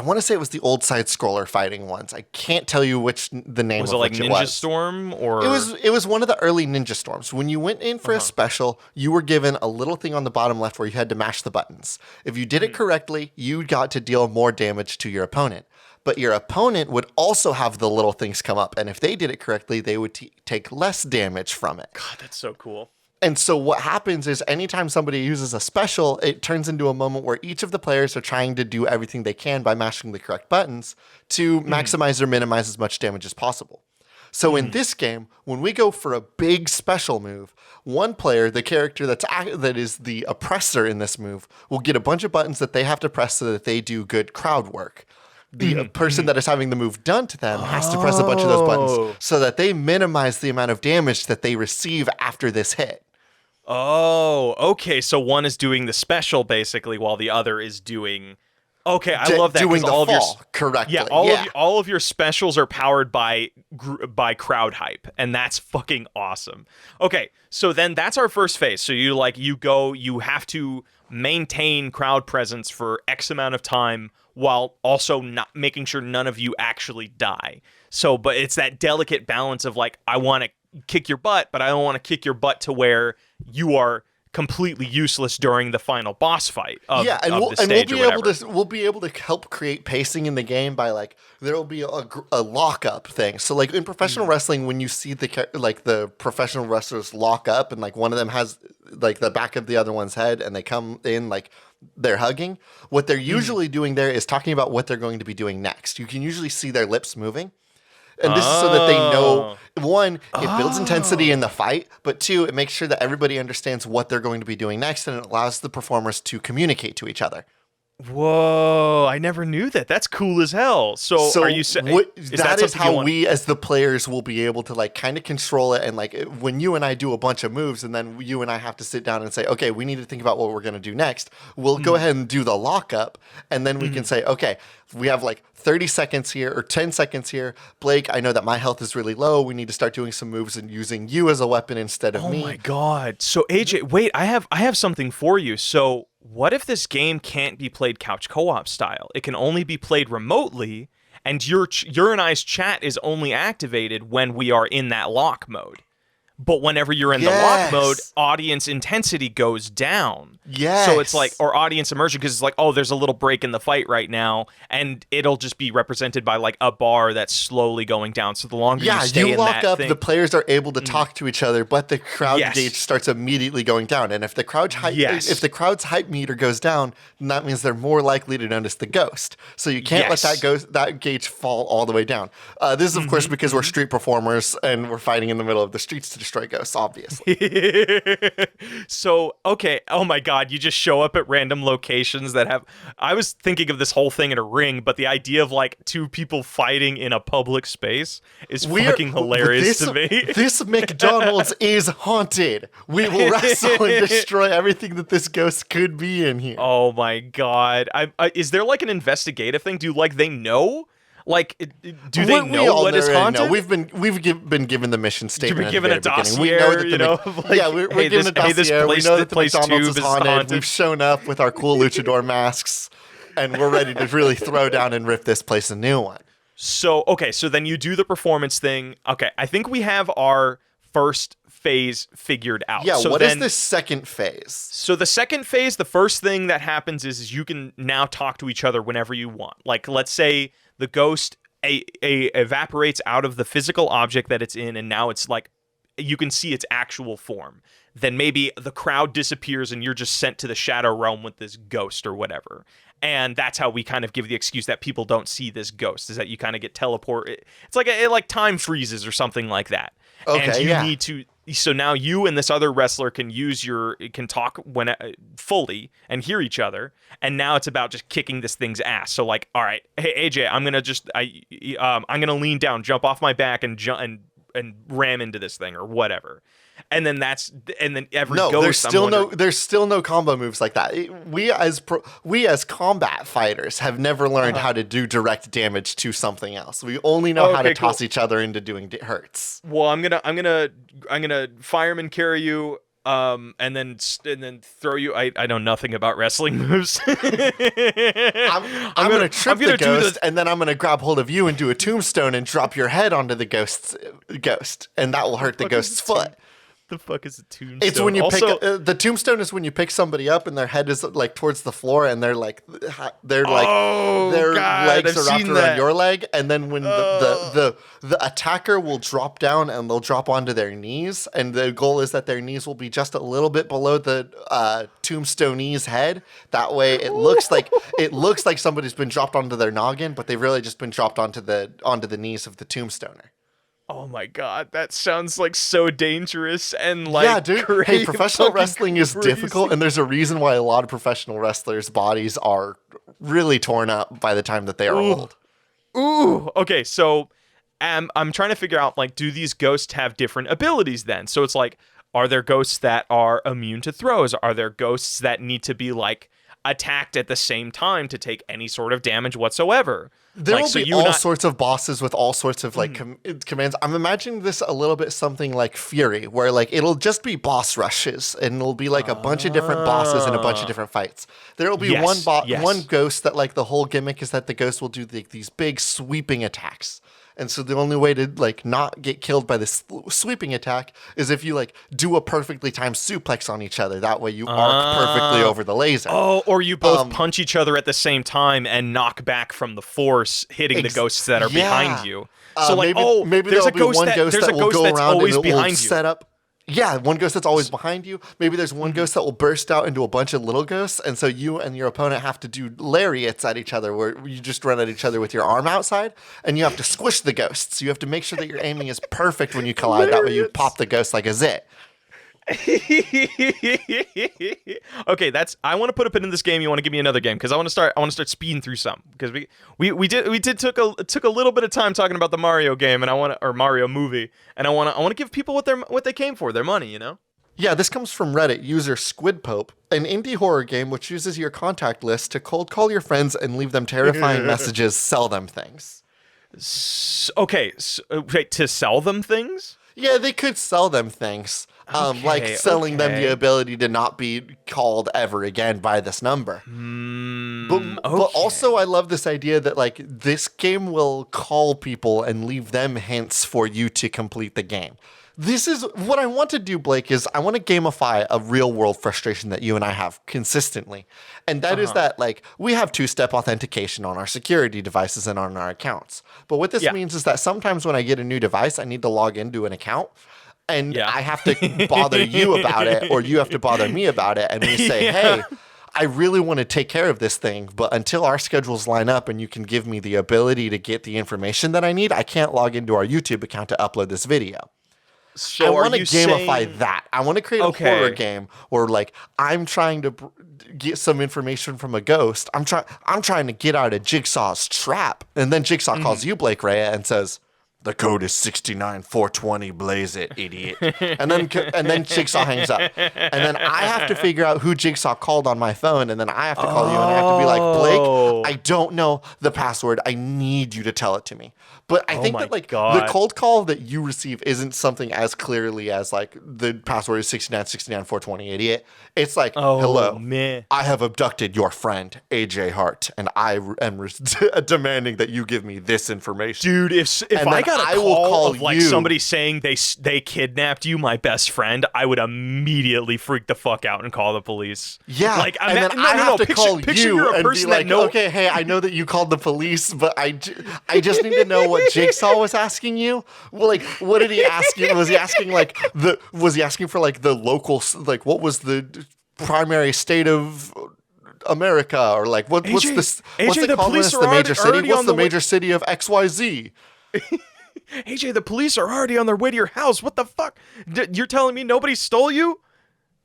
want to say it was the old side scroller fighting ones. I can't tell you the name Was of it like which Ninja it was. Storm or It was one of the early Ninja Storms. When you went in for a special, you were given a little thing on the bottom left where you had to mash the buttons. If you did it correctly, you got to deal more damage to your opponent. But your opponent would also have the little things come up, and if they did it correctly, they would take less damage from it. God, that's so cool. And so what happens is anytime somebody uses a special, it turns into a moment where each of the players are trying to do everything they can by mashing the correct buttons to maximize or minimize as much damage as possible. So in this game, when we go for a big special move, one player, the character that is the oppressor in this move, will get a bunch of buttons that they have to press so that they do good crowd work. The person that is having the move done to them has to press a bunch of those buttons so that they minimize the amount of damage that they receive after this hit. Oh, okay. So one is doing the special basically while the other is doing. Okay, I love that. Doing the all fall of your, correctly. Yeah, all of your specials are powered by crowd hype, and that's fucking awesome. Okay, so then that's our first phase. So you have to maintain crowd presence for X amount of time while also not making sure none of you actually die. So, but it's that delicate balance of like, I want to kick your butt, but I don't want to kick your butt to where you are completely useless during the final boss fight of, the stage we'll be able to help create pacing in the game by like there'll be a lockup thing. So like in professional wrestling, when you see the professional wrestlers lock up and like one of them has like the back of the other one's head and they come in like they're hugging, what they're usually doing there is talking about what they're going to be doing next. You can usually see their lips moving. And this is so that they know, one, it builds intensity in the fight, but two, it makes sure that everybody understands what they're going to be doing next, and it allows the performers to communicate to each other. Whoa, I never knew that. That's cool as hell. So are you saying that is how we as the players will be able to like kind of control it, and like when you and I do a bunch of moves and then you and I have to sit down and say, okay, we need to think about what we're going to do next. We'll go ahead and do the lockup, and then we can say, okay, we have like 30 seconds here or 10 seconds here. Blake, I know that my health is really low. We need to start doing some moves and using you as a weapon instead of me. Oh my God. So AJ, wait, I have something for you. So what if this game can't be played couch co-op style? It can only be played remotely, and your and I's chat is only activated when we are in that lock mode. But whenever you're in the lock mode, audience intensity goes down. Yes. So it's like, or audience immersion, because it's like, oh, there's a little break in the fight right now, and it'll just be represented by like a bar that's slowly going down. So the longer you stay in that lock up, thing, the players are able to talk to each other, but the crowd gauge starts immediately going down. And if the crowd's hype meter goes down, then that means they're more likely to notice the ghost. So you can't let that gauge fall all the way down. This is of course because we're street performers and we're fighting in the middle of the streets to destroy ghosts, obviously. So, okay. Oh my God. You just show up at random locations that have. I was thinking of this whole thing in a ring, but the idea of like two people fighting in a public space is fucking hilarious to me. This McDonald's is haunted. We will wrestle and destroy everything that this ghost could be in here. Oh my God. Is there like an investigative thing? Do like they know? Like, do they know what is haunted? No, we've been given the mission statement. You've been given a dossier, we know that you know? We're given a dossier. We know that the McDonald's is haunted. We've shown up with our cool luchador masks, and we're ready to really throw down and rip this place a new one. So, okay, so then you do the performance thing. Okay, I think we have our first phase figured out. Yeah, so what is this second phase? So the second phase, the first thing that happens is you can now talk to each other whenever you want. Like, let's say the ghost evaporates out of the physical object that it's in, and now it's like you can see its actual form. Then maybe the crowd disappears and you're just sent to the shadow realm with this ghost or whatever. And that's how we kind of give the excuse that people don't see this ghost, is that you kind of get teleported. It's like it like time freezes or something like that. Okay, and you need to. So now you and this other wrestler can talk when fully and hear each other. And now it's about just kicking this thing's ass. So like, all right, hey AJ, I'm gonna lean down, jump off my back, and ram into this thing or whatever. And then every ghost. There's still no combo moves like that. We as combat fighters have never learned how to do direct damage to something else. We only know how to toss each other into doing hurts. Well, I'm gonna fireman carry you, and then throw you. I know nothing about wrestling moves. I'm gonna trip the ghost, and then I'm gonna grab hold of you and do a tombstone and drop your head onto the ghost, and that will hurt the ghost's foot. The fuck is a tombstone? It's when you pick the tombstone is when you pick somebody up and their head is like towards the floor and their legs are wrapped around your leg, and then when the attacker will drop down and they'll drop onto their knees, and the goal is that their knees will be just a little bit below the tombstonee's head. That way it looks like somebody's been dropped onto their noggin, but they've really just been dropped onto the knees of the tombstoner. Oh my God, that sounds like so dangerous and like yeah, dude. Hey, professional wrestling is difficult, and there's a reason why a lot of professional wrestlers' bodies are really torn up by the time that they are old. Ooh. Okay, so I'm trying to figure out, like, do these ghosts have different abilities then? So it's like, are there ghosts that are immune to throws? Are there ghosts that need to be like attacked at the same time to take any sort of damage whatsoever? There will be all sorts of bosses with all sorts of like commands. I'm imagining this a little bit something like Fury, where like it'll just be boss rushes, and it'll be like a bunch of different bosses and a bunch of different fights. There will be one ghost that like the whole gimmick is that the ghost will do these big sweeping attacks. And so the only way to like not get killed by this sweeping attack is if you like do a perfectly timed suplex on each other. That way you arc perfectly over the laser. Oh, or you both punch each other at the same time and knock back from the force, hitting the ghosts that are behind you. So like, maybe there's there'll be one ghost that will go around and it will set up. Yeah, one ghost that's always behind you. Maybe there's one ghost that will burst out into a bunch of little ghosts, and so you and your opponent have to do lariats at each other, where you just run at each other with your arm outside, and you have to squish the ghosts. You have to make sure that your aiming is perfect when you collide. That way you pop the ghost like a zit. Okay, I want to put a pin in this game. You want to give me another game because I want to start speeding through some, because we took a little bit of time talking about the Mario game, and Mario movie, and I want to give people what they came for, their money, you know? Yeah, this comes from Reddit user SquidPope, an indie horror game which uses your contact list to cold call your friends and leave them terrifying messages, sell them things. To sell them things? Yeah, they could sell them things. Like selling them the ability to not be called ever again by this number. But also I love this idea that like this game will call people and leave them hints for you to complete the game. This is what I want to do, Blake, is I want to gamify a real world frustration that you and I have consistently. And that is that like we have two-step authentication on our security devices and on our accounts. But what this means is that sometimes when I get a new device, I need to log into an account. And I have to bother you about it, or you have to bother me about it. And we say, hey, I really want to take care of this thing, but until our schedules line up and you can give me the ability to get the information that I need, I can't log into our YouTube account to upload this video. So I want to you gamify saying- that. I want to create a horror game where like I'm trying to get some information from a ghost. I'm trying to get out of Jigsaw's trap, and then Jigsaw calls you, Blake Rea, and says, "The code is 69420. Blaze it, idiot." And then Jigsaw hangs up, and then I have to figure out who Jigsaw called on my phone, and then I have to call you, and I have to be like, "Blake, I don't know the password. I need you to tell it to me." But I think that like the cold call that you receive isn't something as clearly as like the password is 6969420, idiot. It's like, "Hello, man. I have abducted your friend AJ Hart, and I am demanding that you give me this information." Dude, if I got a call of like you. somebody saying they kidnapped you, my best friend, I would immediately freak the fuck out and call the police. Yeah, like and then I have to call picture you you're a and be person like, that "Okay, hey, I know that you called the police, but I just need to know what Jigsaw was asking you. Well, like, what did he ask you? Was he asking for like the local, like what was the primary state of America, or like what's the police are the major city? already What's on the the major city of XYZ?" AJ, the police are already on their way to your house. What the fuck? You're telling me nobody stole you?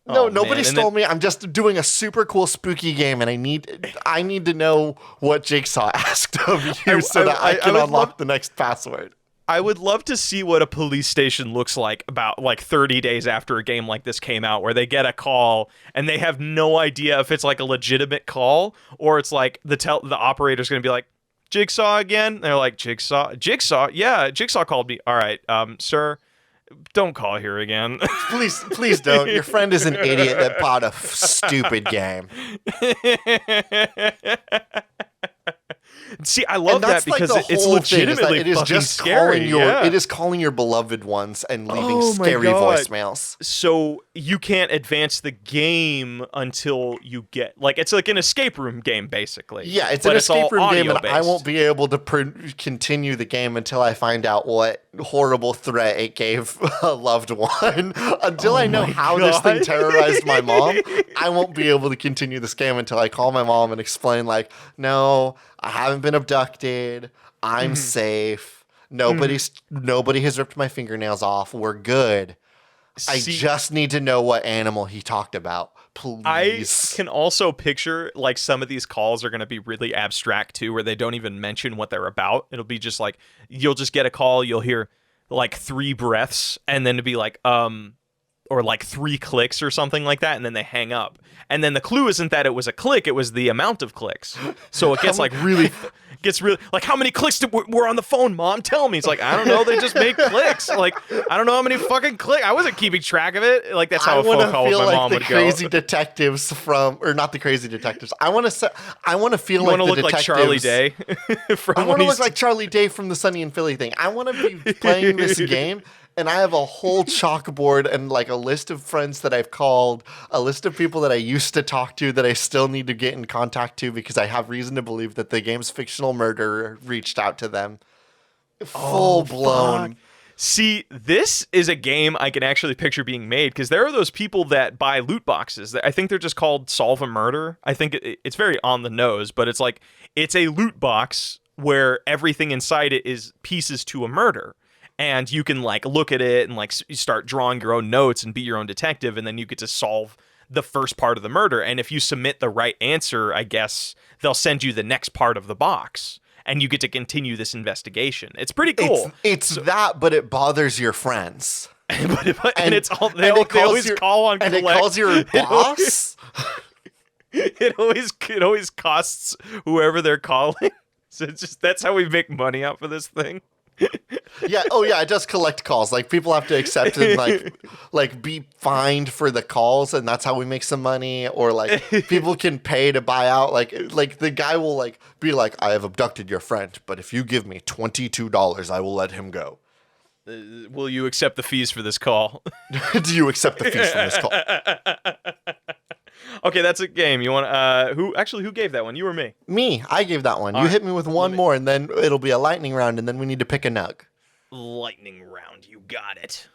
No, nobody stole me. I'm just doing a super cool spooky game, and I need to know what Jigsaw asked of you so that I can unlock the next password. I would love to see what a police station looks like about like 30 days after a game like this came out, where they get a call and they have no idea if it's like a legitimate call or it's like the operator's going to be like, "Jigsaw again?" And they're like, Jigsaw? Yeah, Jigsaw called me. All right, sir, don't call here again. Please don't. Your friend is an idiot that bought a stupid game. See, I love that because like it's legitimately it is fucking just scary. It is calling your beloved ones and leaving scary voicemails. So you can't advance the game until you get like it's like an escape room game basically. Yeah, it's an escape room game, and I won't be able to continue the game until I find out what horrible threat it gave a loved one. Until I know how this thing terrorized my mom, I won't be able to continue this game until I call my mom and explain like, "No, I haven't been abducted. I'm safe. Nobody has ripped my fingernails off. We're good. I just need to know what animal he talked about, please." I can also picture like some of these calls are going to be really abstract too, where they don't even mention what they're about. It'll be just like you'll just get a call, you'll hear like 3 breaths, and then to be like or like 3 clicks or something like that, and then they hang up. And then the clue isn't that it was a click, it was the amount of clicks. So it gets like really like, "How many clicks were on the phone, Mom? Tell me." It's like, "I don't know, they just make clicks." Like, I don't know how many fucking clicks. I wasn't keeping track of it. Like, that's how a phone call with my mom would go. I want to feel like the crazy detectives or not the crazy detectives. I want to feel like the detectives. Like Charlie Day. I want to look like Charlie Day from the Sunny and Philly thing. I want to be playing this game, and I have a whole chalkboard and like a list of friends that I've called, a list of people that I used to talk to that I still need to get in contact to because I have reason to believe that the game's fictional murderer reached out to them. Full blown. See, this is a game I can actually picture being made because there are those people that buy loot boxes. I think they're just called Solve a Murder. I think it's very on the nose, but it's like it's a loot box where everything inside it is pieces to a murder. And you can like look at it and like start drawing your own notes and be your own detective, and then you get to solve the first part of the murder. And if you submit the right answer, I guess they'll send you the next part of the box, and you get to continue this investigation. It's pretty cool. It's that, but it bothers your friends. and it's all they always call on collect. And it calls your boss. It always costs whoever they're calling. So it's just that's how we make money off of this thing. Yeah. Oh, yeah. It does collect calls. Like people have to accept and like be fined for the calls, and that's how we make some money. Or like people can pay to buy out. Like the guy will like be like, "I have abducted your friend, but if you give me $22, I will let him go." Will you accept the fees for this call? Do you accept the fees for this call? Okay, that's a game. You want who gave that one? You or me? Me. I gave that one. You hit me with one more, and then it'll be a lightning round, and then we need to pick a nug. Lightning round. You got it.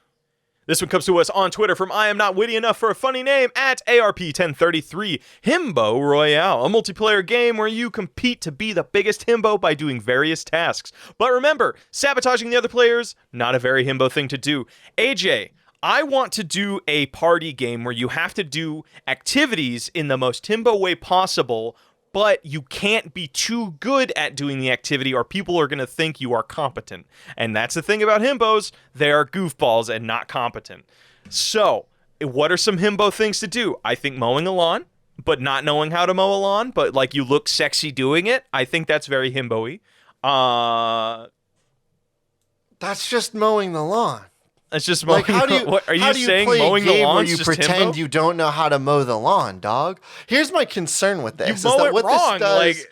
This one comes to us on Twitter from I am not witty enough for a funny name at ARP1033. Himbo Royale, a multiplayer game where you compete to be the biggest himbo by doing various tasks. But remember, sabotaging the other players, not a very himbo thing to do. AJ, I want to do a party game where you have to do activities in the most himbo way possible, but you can't be too good at doing the activity or people are going to think you are competent. And that's the thing about himbos. They are goofballs and not competent. So, what are some himbo things to do? I think mowing a lawn, but not knowing how to mow a lawn, but like you look sexy doing it. I think that's very himbo-y. That's just mowing the lawn. It's just mowing. Like, how do you, what, are you saying play mowing a game the lawn where you just pretend himbo? you don't know how to mow the lawn, dog? Here's my concern with this: You is mow that it what wrong. this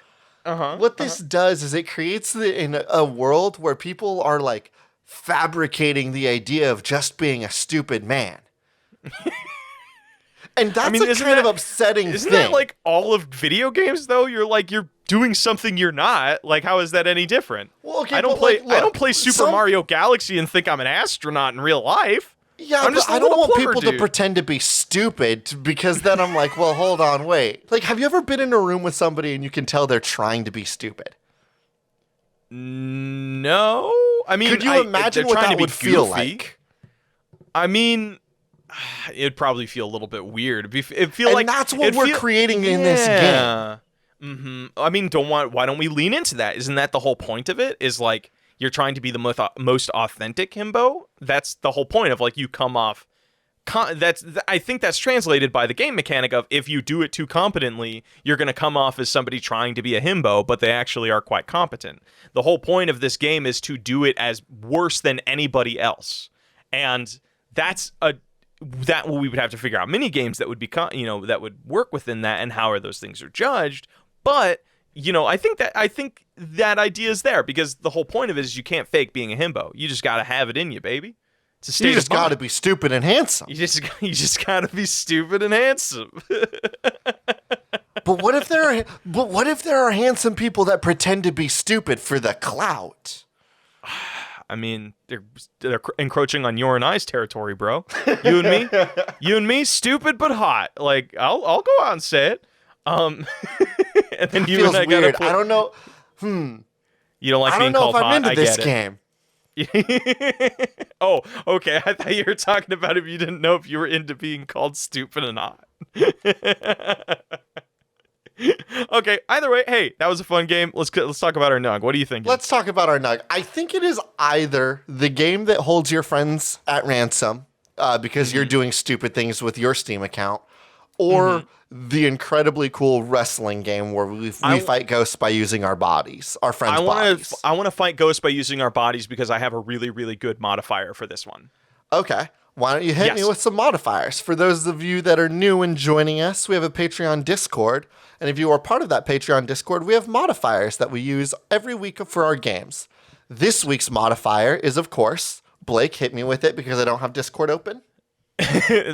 does, What this does is it creates in a world where people are like fabricating the idea of just being a stupid man. And that's a kind of upsetting Isn't thing. that like all of video games though? You're doing something you're not. Like, how is that any different? Well, okay, I don't but, play. like, look, I don't play Super Mario Galaxy and think I'm an astronaut in real life. Yeah, I'm but just a I don't little want plumber people dude. to pretend to be stupid because then I'm like, well, hold on, wait. Like, have you ever been in a room with somebody and you can tell they're trying to be stupid? No, I mean, Could you imagine they're what trying that to be would feel goofy. like? I mean, it'd probably feel a little bit weird. It'd feel And like that's what we're creating in this game. I mean, why don't we lean into that? Isn't that the whole point of it? Is like you're trying to be the most authentic himbo. That's the whole point of like you come off. I think that's translated by the game mechanic of if you do it too competently, you're going to come off as somebody trying to be a himbo, but they actually are quite competent. The whole point of this game is to do it as worse than anybody else, and that we would have to figure out mini games that would be that would work within that, and how are those things are judged. But I think that idea is there because the whole point of it is you can't fake being a himbo. You just got to have it in you, baby. It's a state You just of mind. got to be stupid and handsome. You just got to be stupid and handsome. But what if there are handsome people that pretend to be stupid for the clout? I mean, they're encroaching on your and I's territory, bro. You and me, stupid but hot. Like I'll go out and say it. And then That you feels and I weird. gotta I don't know. You don't like I being don't know called if I'm hot. into I this get game. it. Oh, okay. I thought you were talking about if you didn't know if you were into being called stupid or not. Okay. Either way, hey, that was a fun game. Let's talk about our nug. What do you think? Let's talk about our nug. I think it is either the game that holds your friends at ransom because you're doing stupid things with your Steam account, or the incredibly cool wrestling game where we fight ghosts by using our bodies, our friends' bodies. I want to fight ghosts by using our bodies because I have a really, really good modifier for this one. Okay. Why don't you hit me with some modifiers? For those of you that are new and joining us, we have a Patreon Discord. And if you are part of that Patreon Discord, we have modifiers that we use every week for our games. This week's modifier is, of course, Blake, hit me with it because I don't have Discord open.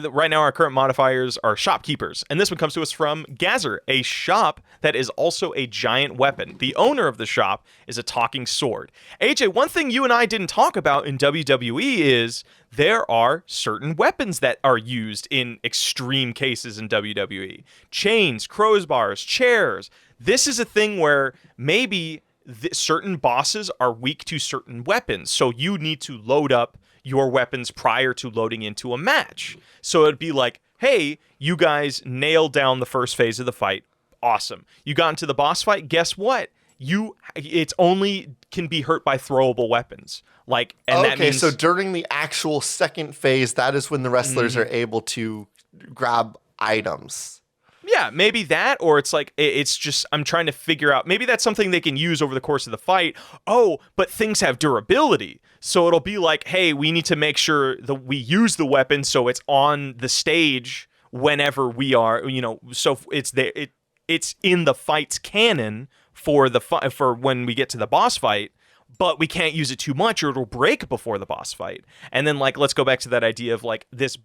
Right now, our current modifiers are shopkeepers, and this one comes to us from Gazer, a shop that is also a giant weapon. The owner of the shop is a talking sword. AJ, one thing you and I didn't talk about in WWE is there are certain weapons that are used in extreme cases in WWE. Chains, crowbars, chairs. This is a thing where maybe certain bosses are weak to certain weapons, so you need to load up your weapons prior to loading into a match. So it'd be like, hey, you guys nailed down the first phase of the fight. Awesome. You got into the boss fight. Guess what? It's only can be hurt by throwable weapons. That means, so during the actual second phase, that is when the wrestlers are able to grab items. Yeah, maybe that, or it's like, it's just, I'm trying to figure out, maybe that's something they can use over the course of the fight. Oh, but things have durability. So it'll be like, hey, we need to make sure that we use the weapon so it's on the stage whenever we are, so it's in the fight's canon for when we get to the boss fight, but we can't use it too much or it'll break before the boss fight. And then let's go back to that idea of this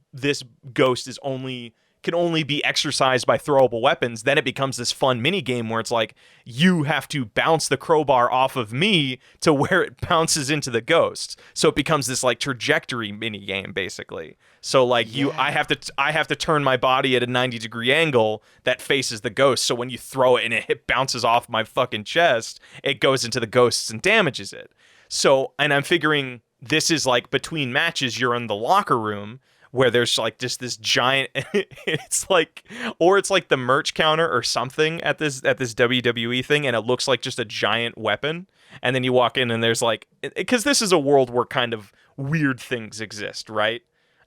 ghost is only can only be exercised by throwable weapons, then it becomes this fun mini game where it's like you have to bounce the crowbar off of me to where it bounces into the ghost. So it becomes this like trajectory mini game basically. So like I have to turn my body at a 90-degree angle that faces the ghost. So when you throw it and it bounces off my fucking chest, it goes into the ghosts and damages it. So, and I'm figuring this is like between matches, you're in the locker room where there's like just this giant, it's like the merch counter or something at this WWE thing, and it looks like just a giant weapon. And then you walk in and there's like, because this is a world where kind of weird things exist, right?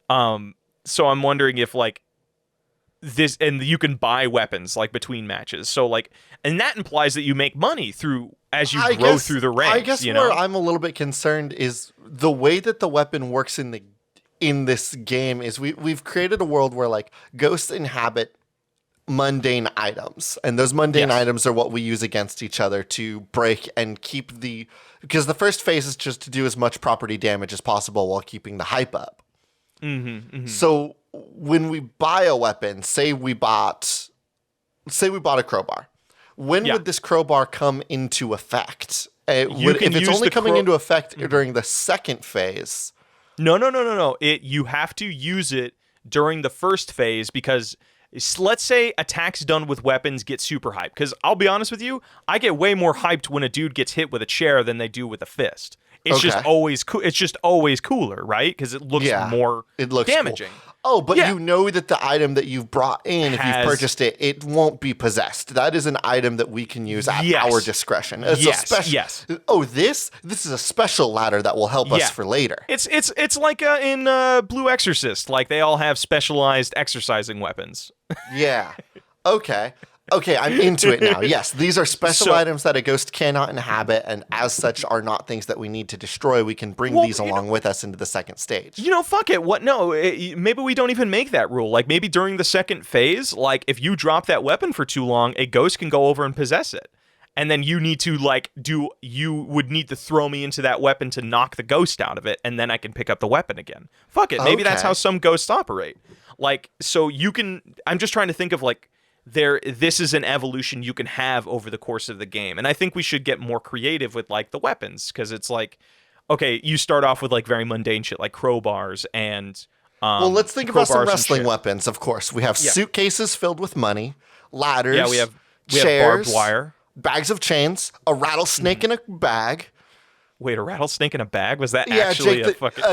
So I'm wondering if like this, and you can buy weapons like between matches. So like, and that implies that you make money as you grow through the ranks. I guess where I'm a little bit concerned is the way that the weapon works in this game is we've created a world where like ghosts inhabit mundane items, and those mundane items are what we use against each other to break and keep because the first phase is just to do as much property damage as possible while keeping the hype up. So when we buy a weapon, say we bought a crowbar, when would this crowbar come into effect? If it's only coming into effect during the second phase. No. You have to use it during the first phase because let's say attacks done with weapons get super hyped. Because I'll be honest with you, I get way more hyped when a dude gets hit with a chair than they do with a fist. It's just always It's just always cooler, right? Because it looks more damaging. Cool. Oh, but you know that the item that you've brought in, if you've purchased it, it won't be possessed. That is an item that we can use at our discretion. It's Oh, this is a special ladder that will help us for later. It's like in Blue Exorcist. Like they all have specialized exercising weapons. Yeah. Okay, I'm into it now. Yes, these are special items that a ghost cannot inhabit, and as such are not things that we need to destroy. We can bring these along with us into the second stage. Fuck it. What? No, maybe we don't even make that rule. Like maybe during the second phase, like if you drop that weapon for too long, a ghost can go over and possess it. And then you need to you would need to throw me into that weapon to knock the ghost out of it, and then I can pick up the weapon again. Fuck it. Maybe that's how some ghosts operate. Like, so you can, I'm just trying to think of like, this is an evolution you can have over the course of the game. And I think we should get more creative with like the weapons, because it's like, okay, you start off with like very mundane shit like crowbars and well, let's think about some wrestling weapons. Of course, we have suitcases filled with money, ladders, we have chairs, barbed wire, bags of chains, a rattlesnake in a bag. Wait, a rattlesnake in a bag? Was that actually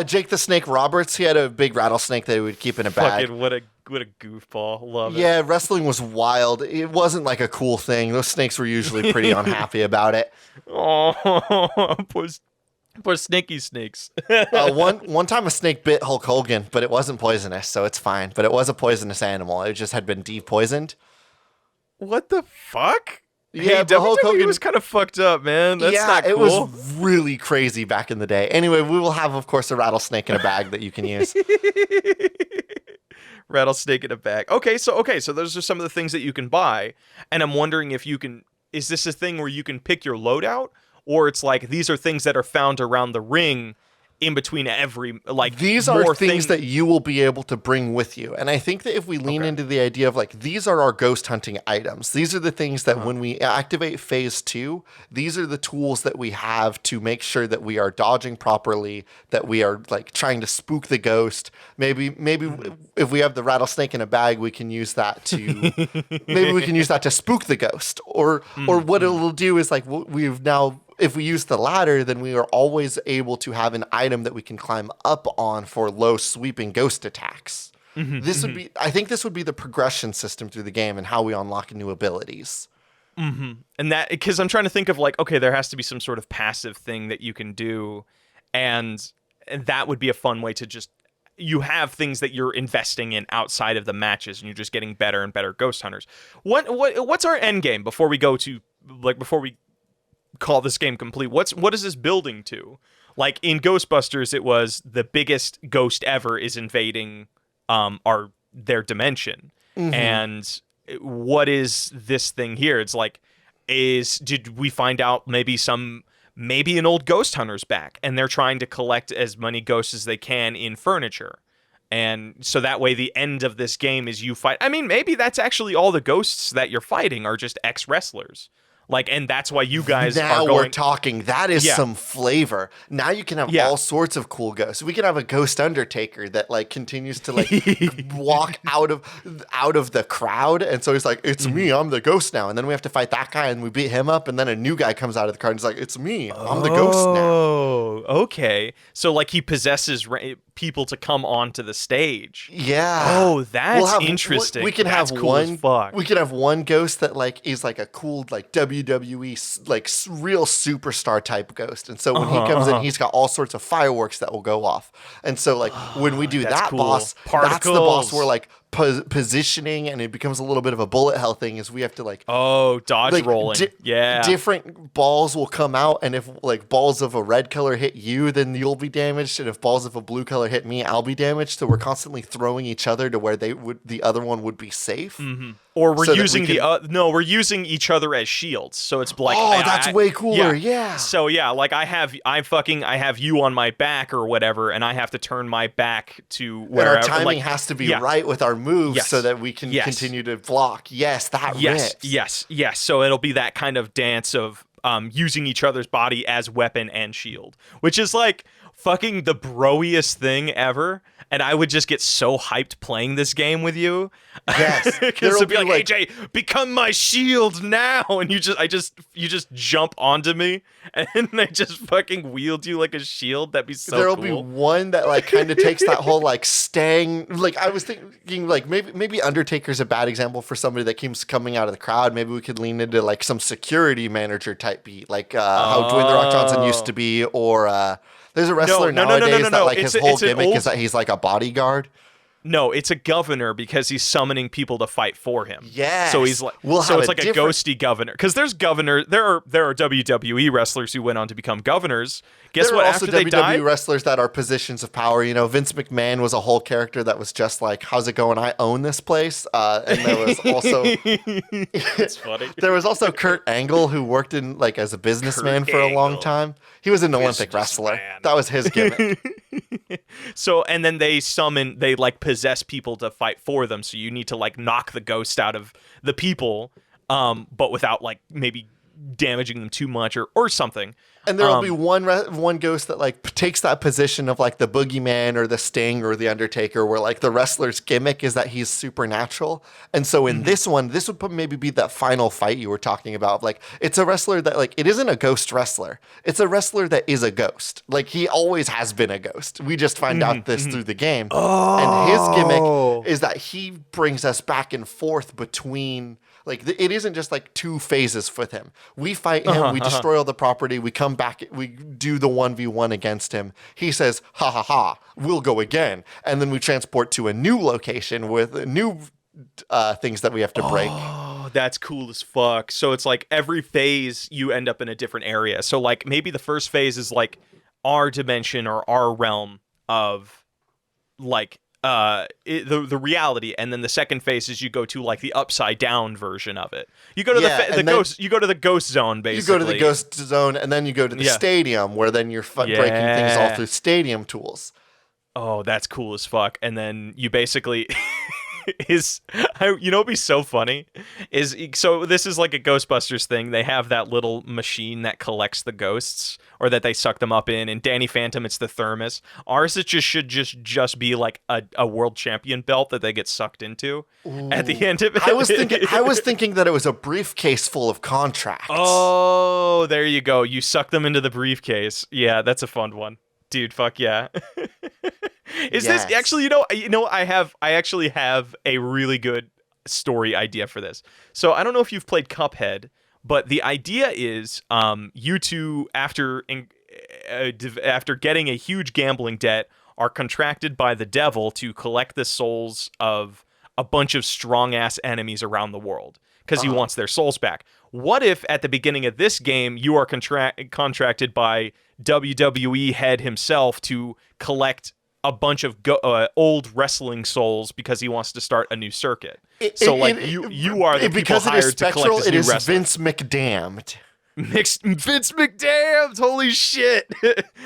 Jake the Snake Roberts? He had a big rattlesnake that he would keep in a bag. Fucking what a goofball. Love it. Yeah, wrestling was wild. It wasn't like a cool thing. Those snakes were usually pretty unhappy about it. Oh, poor snaky snakes. One time a snake bit Hulk Hogan, but it wasn't poisonous, so it's fine. But it was a poisonous animal. It just had been depoisoned. What the fuck? Yeah, but Hulk Hogan was kind of fucked up, man. That's not cool. It was really crazy back in the day. Anyway, we will have, of course, a rattlesnake in a bag that you can use. Rattlesnake in a bag. Okay, so those are some of the things that you can buy, and I'm wondering if you can. Is this a thing where you can pick your loadout, or it's like these are things that are found around the ring? In between every, like, these are things that you will be able to bring with you. And I think that if we lean into the idea of like, these are our ghost hunting items. These are the things that when we activate phase 2, these are the tools that we have to make sure that we are dodging properly, that we are like trying to spook the ghost. Maybe if we have the rattlesnake in a bag, we can use that to spook the ghost. Or what it will do is like, we've now, if we use the ladder, then we are always able to have an item that we can climb up on for low sweeping ghost attacks. I think this would be the progression system through the game and how we unlock new abilities. And that, because I'm trying to think of like, okay, there has to be some sort of passive thing that you can do. And that would be a fun way to just, you have things that you're investing in outside of the matches and you're just getting better and better ghost hunters. What's our end game before we call this game complete? What is this building to? Like in Ghostbusters, it was the biggest ghost ever is invading their dimension. And what is this thing here? It's like, did we find out maybe an old ghost hunter's back and they're trying to collect as many ghosts as they can in furniture? And so that way the end of this game is you fight. I mean, maybe that's actually all the ghosts that you're fighting are just ex-wrestlers. Like, and that's why you guys now are going. we're talking. That is some flavor. Now you can have all sorts of cool ghosts. We can have a ghost Undertaker that like continues to like walk out of the crowd, and so he's like, "It's me, I'm the ghost now." And then we have to fight that guy, and we beat him up, and then a new guy comes out of the crowd, and he's like, "It's me, I'm the ghost now." Oh, okay. So like he possesses people to come onto the stage. Yeah. Oh, that's interesting. We can that's have cool one. As fuck. We can have one ghost that like is like a cool like WWE like real superstar type ghost, and so when he comes in, he's got all sorts of fireworks that will go off. And so like when we do that cool. boss, Particles. that's the boss we're like positioning, and it becomes a little bit of a bullet hell thing. Is we have to like dodge like, rolling. Different balls will come out, and if like balls of a red color hit you, then you'll be damaged, and if balls of a blue color hit me, I'll be damaged. So we're constantly throwing each other to where the other one would be safe. Mm-hmm. Or we're using we're using each other as shields. So it's like that's way cooler. Yeah. So yeah, like I have you on my back or whatever, and I have to turn my back to wherever. And our timing has to be right with our moves so that we can continue to block. Yes, that rips. Yes. So it'll be that kind of dance of using each other's body as weapon and shield, which is like fucking the broiest thing ever. And I would just get so hyped playing this game with you. Yes, because it'd be like, AJ, become my shield now, and you just jump onto me, and I just fucking wield you like a shield. That'd be so cool. There'll be one that like kind of takes that whole like staying. Like I was thinking, like maybe Undertaker's a bad example for somebody that keeps coming out of the crowd. Maybe we could lean into like some security manager type beat, like how Dwayne The Rock Johnson used to be, or. There's a wrestler nowadays that like his whole gimmick is that he's like a bodyguard. No, it's a governor because he's summoning people to fight for him. Yeah. So he's like, it's like a ghosty governor. Because there are WWE wrestlers who went on to become governors. Guess what? After they died, there are also WWE wrestlers that are positions of power. You know, Vince McMahon was a whole character that was just like, "How's it going? I own this place." And there was also it's funny. There was also Kurt Angle, who worked in like as a businessman for a long time. He was an Olympic wrestler. That was his gimmick. So, and then they like possess people to fight for them. So you need to like knock the ghost out of the people, but without like maybe damaging them too much or something. And there'll be one ghost that like takes that position of like the Boogeyman or the Sting or the Undertaker, where like the wrestler's gimmick is that he's supernatural. And so in this one, this would maybe be that final fight you were talking about. Like it's a wrestler that like, it isn't a ghost wrestler. It's a wrestler that is a ghost. Like he always has been a ghost. We just find out this through the game. And his gimmick is that he brings us back and forth between. Like, it isn't just like two phases with him. We fight him, we destroy all the property, we come back, we do the 1v1 against him. He says, "Ha ha ha, we'll go again." And then we transport to a new location with new things that we have to break. Oh, that's cool as fuck. So it's like every phase you end up in a different area. So like maybe the first phase is like our dimension or our realm of like the reality, and then the second phase is you go to like the upside down version of it. You go to the ghost. You go to the ghost zone, basically. You go to the ghost zone, and then you go to the stadium, where then you're breaking things all through stadium tools. Oh, that's cool as fuck. And then you basically what'd be so funny is, so this is like a Ghostbusters thing. They have that little machine that collects the ghosts, or that they suck them up in. And Danny Phantom, it's the thermos. Ours, it should just be like a world champion belt that they get sucked into at the end of it. I was thinking that it was a briefcase full of contracts. Oh, there you go. You suck them into the briefcase. Yeah, that's a fun one, dude. Fuck yeah. Is this actually, I actually have a really good story idea for this. So I don't know if you've played Cuphead, but the idea is you two, after getting a huge gambling debt, are contracted by the devil to collect the souls of a bunch of strong-ass enemies around the world, because he wants their souls back. What if at the beginning of this game you are contracted by WWE head himself to collect a bunch of old wrestling souls because he wants to start a new circuit? You are the people hired to collect this new wrestler. It is Vince McDamned. Vince McDamn, holy shit.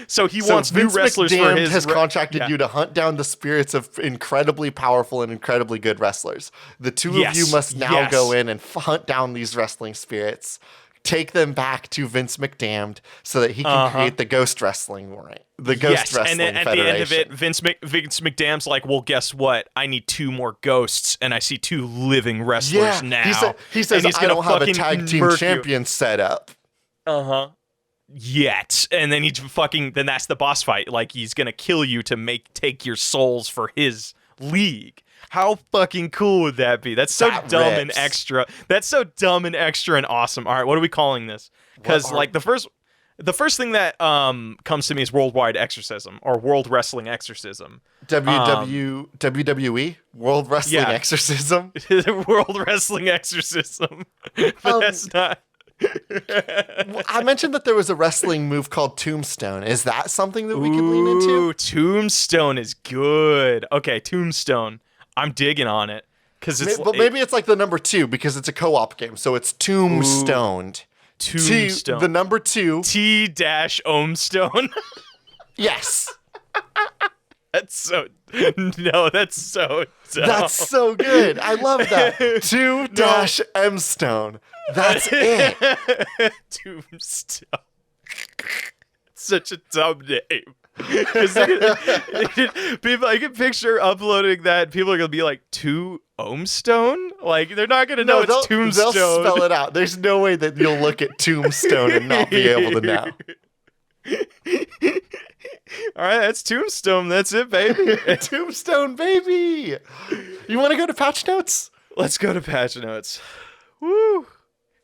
So he wants Vince new wrestlers McDamn for his has contracted you to hunt down the spirits of incredibly powerful and incredibly good wrestlers. The two of you must now go in and hunt down these wrestling spirits, take them back to Vince McDamn so that he can create the Ghost Wrestling the Ghost Wrestling and then at Federation. the end of it, Vince McDamn's like, well, guess what? I need 2 more ghosts, and I see 2 living wrestlers now. He says, I don't have a tag team champion set up. Yet. And then then that's the boss fight. Like, he's gonna kill you to take your souls for his league. How fucking cool would that be? That's so dumb and extra. That's so dumb and extra and awesome. All right, what are we calling this? Because like the first thing that comes to me is Worldwide Exorcism or World Wrestling Exorcism. WWE World Wrestling Exorcism. World Wrestling Exorcism. That's not. I mentioned that there was a wrestling move called Tombstone. Is that something that we could lean into? Tombstone is good. Okay, Tombstone. I'm digging on it but maybe it's like the number 2 because it's a co-op game. So it's Tombstoned. Tombstone. The number 2. T-Omstone. Yes. That's so dumb. That's so good. I love that. 2-M-Stone. That's it. Tombstone. Such a dumb name. People, I can picture uploading that. People are gonna be like, 2-Omstone? Like, they're not gonna know it's Tombstone. They'll spell it out. There's no way that you'll look at Tombstone and not be able to know. All right, that's Tombstone. That's it, baby. Tombstone, baby. You want to go to patch notes? Let's go to patch notes. Woo.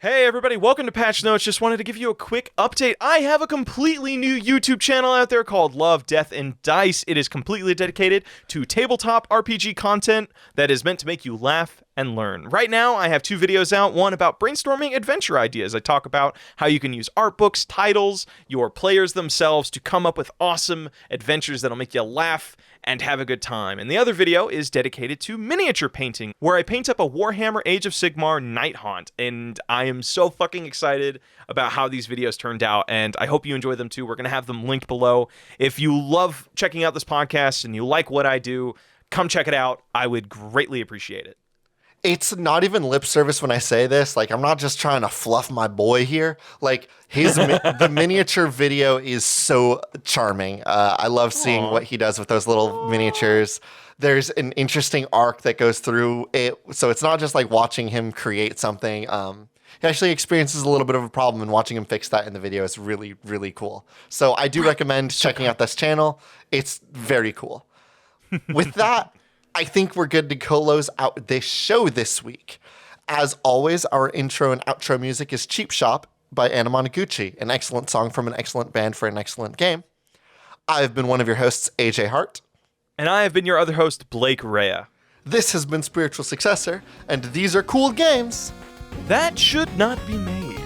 Hey everybody, welcome to Patch Notes. Just wanted to give you a quick update. I have a completely new YouTube channel out there called Love, Death, and Dice. It is completely dedicated to tabletop RPG content that is meant to make you laugh and learn. Right now, I have 2 videos out, one about brainstorming adventure ideas. I talk about how you can use art books, titles, your players themselves to come up with awesome adventures that'll make you laugh and have a good time. And the other video is dedicated to miniature painting, where I paint up a Warhammer Age of Sigmar Night Haunt, and I am so fucking excited about how these videos turned out, and I hope you enjoy them too. We're going to have them linked below. If you love checking out this podcast and you like what I do, come check it out. I would greatly appreciate it. It's not even lip service when I say this. Like, I'm not just trying to fluff my boy here. Like, the miniature video is so charming. I love seeing what he does with those little miniatures. There's an interesting arc that goes through it. So it's not just like watching him create something. He actually experiences a little bit of a problem, and watching him fix that in the video is really, really cool. So I do recommend checking out this channel. It's very cool. With that, I think we're good to close out this show this week. As always, our intro and outro music is Cheap Shop by Anna Monoguchi, an excellent song from an excellent band for an excellent game. I've been one of your hosts, AJ Hart. And I have been your other host, Blake Rea. This has been Spiritual Successor, and these are cool games that should not be made.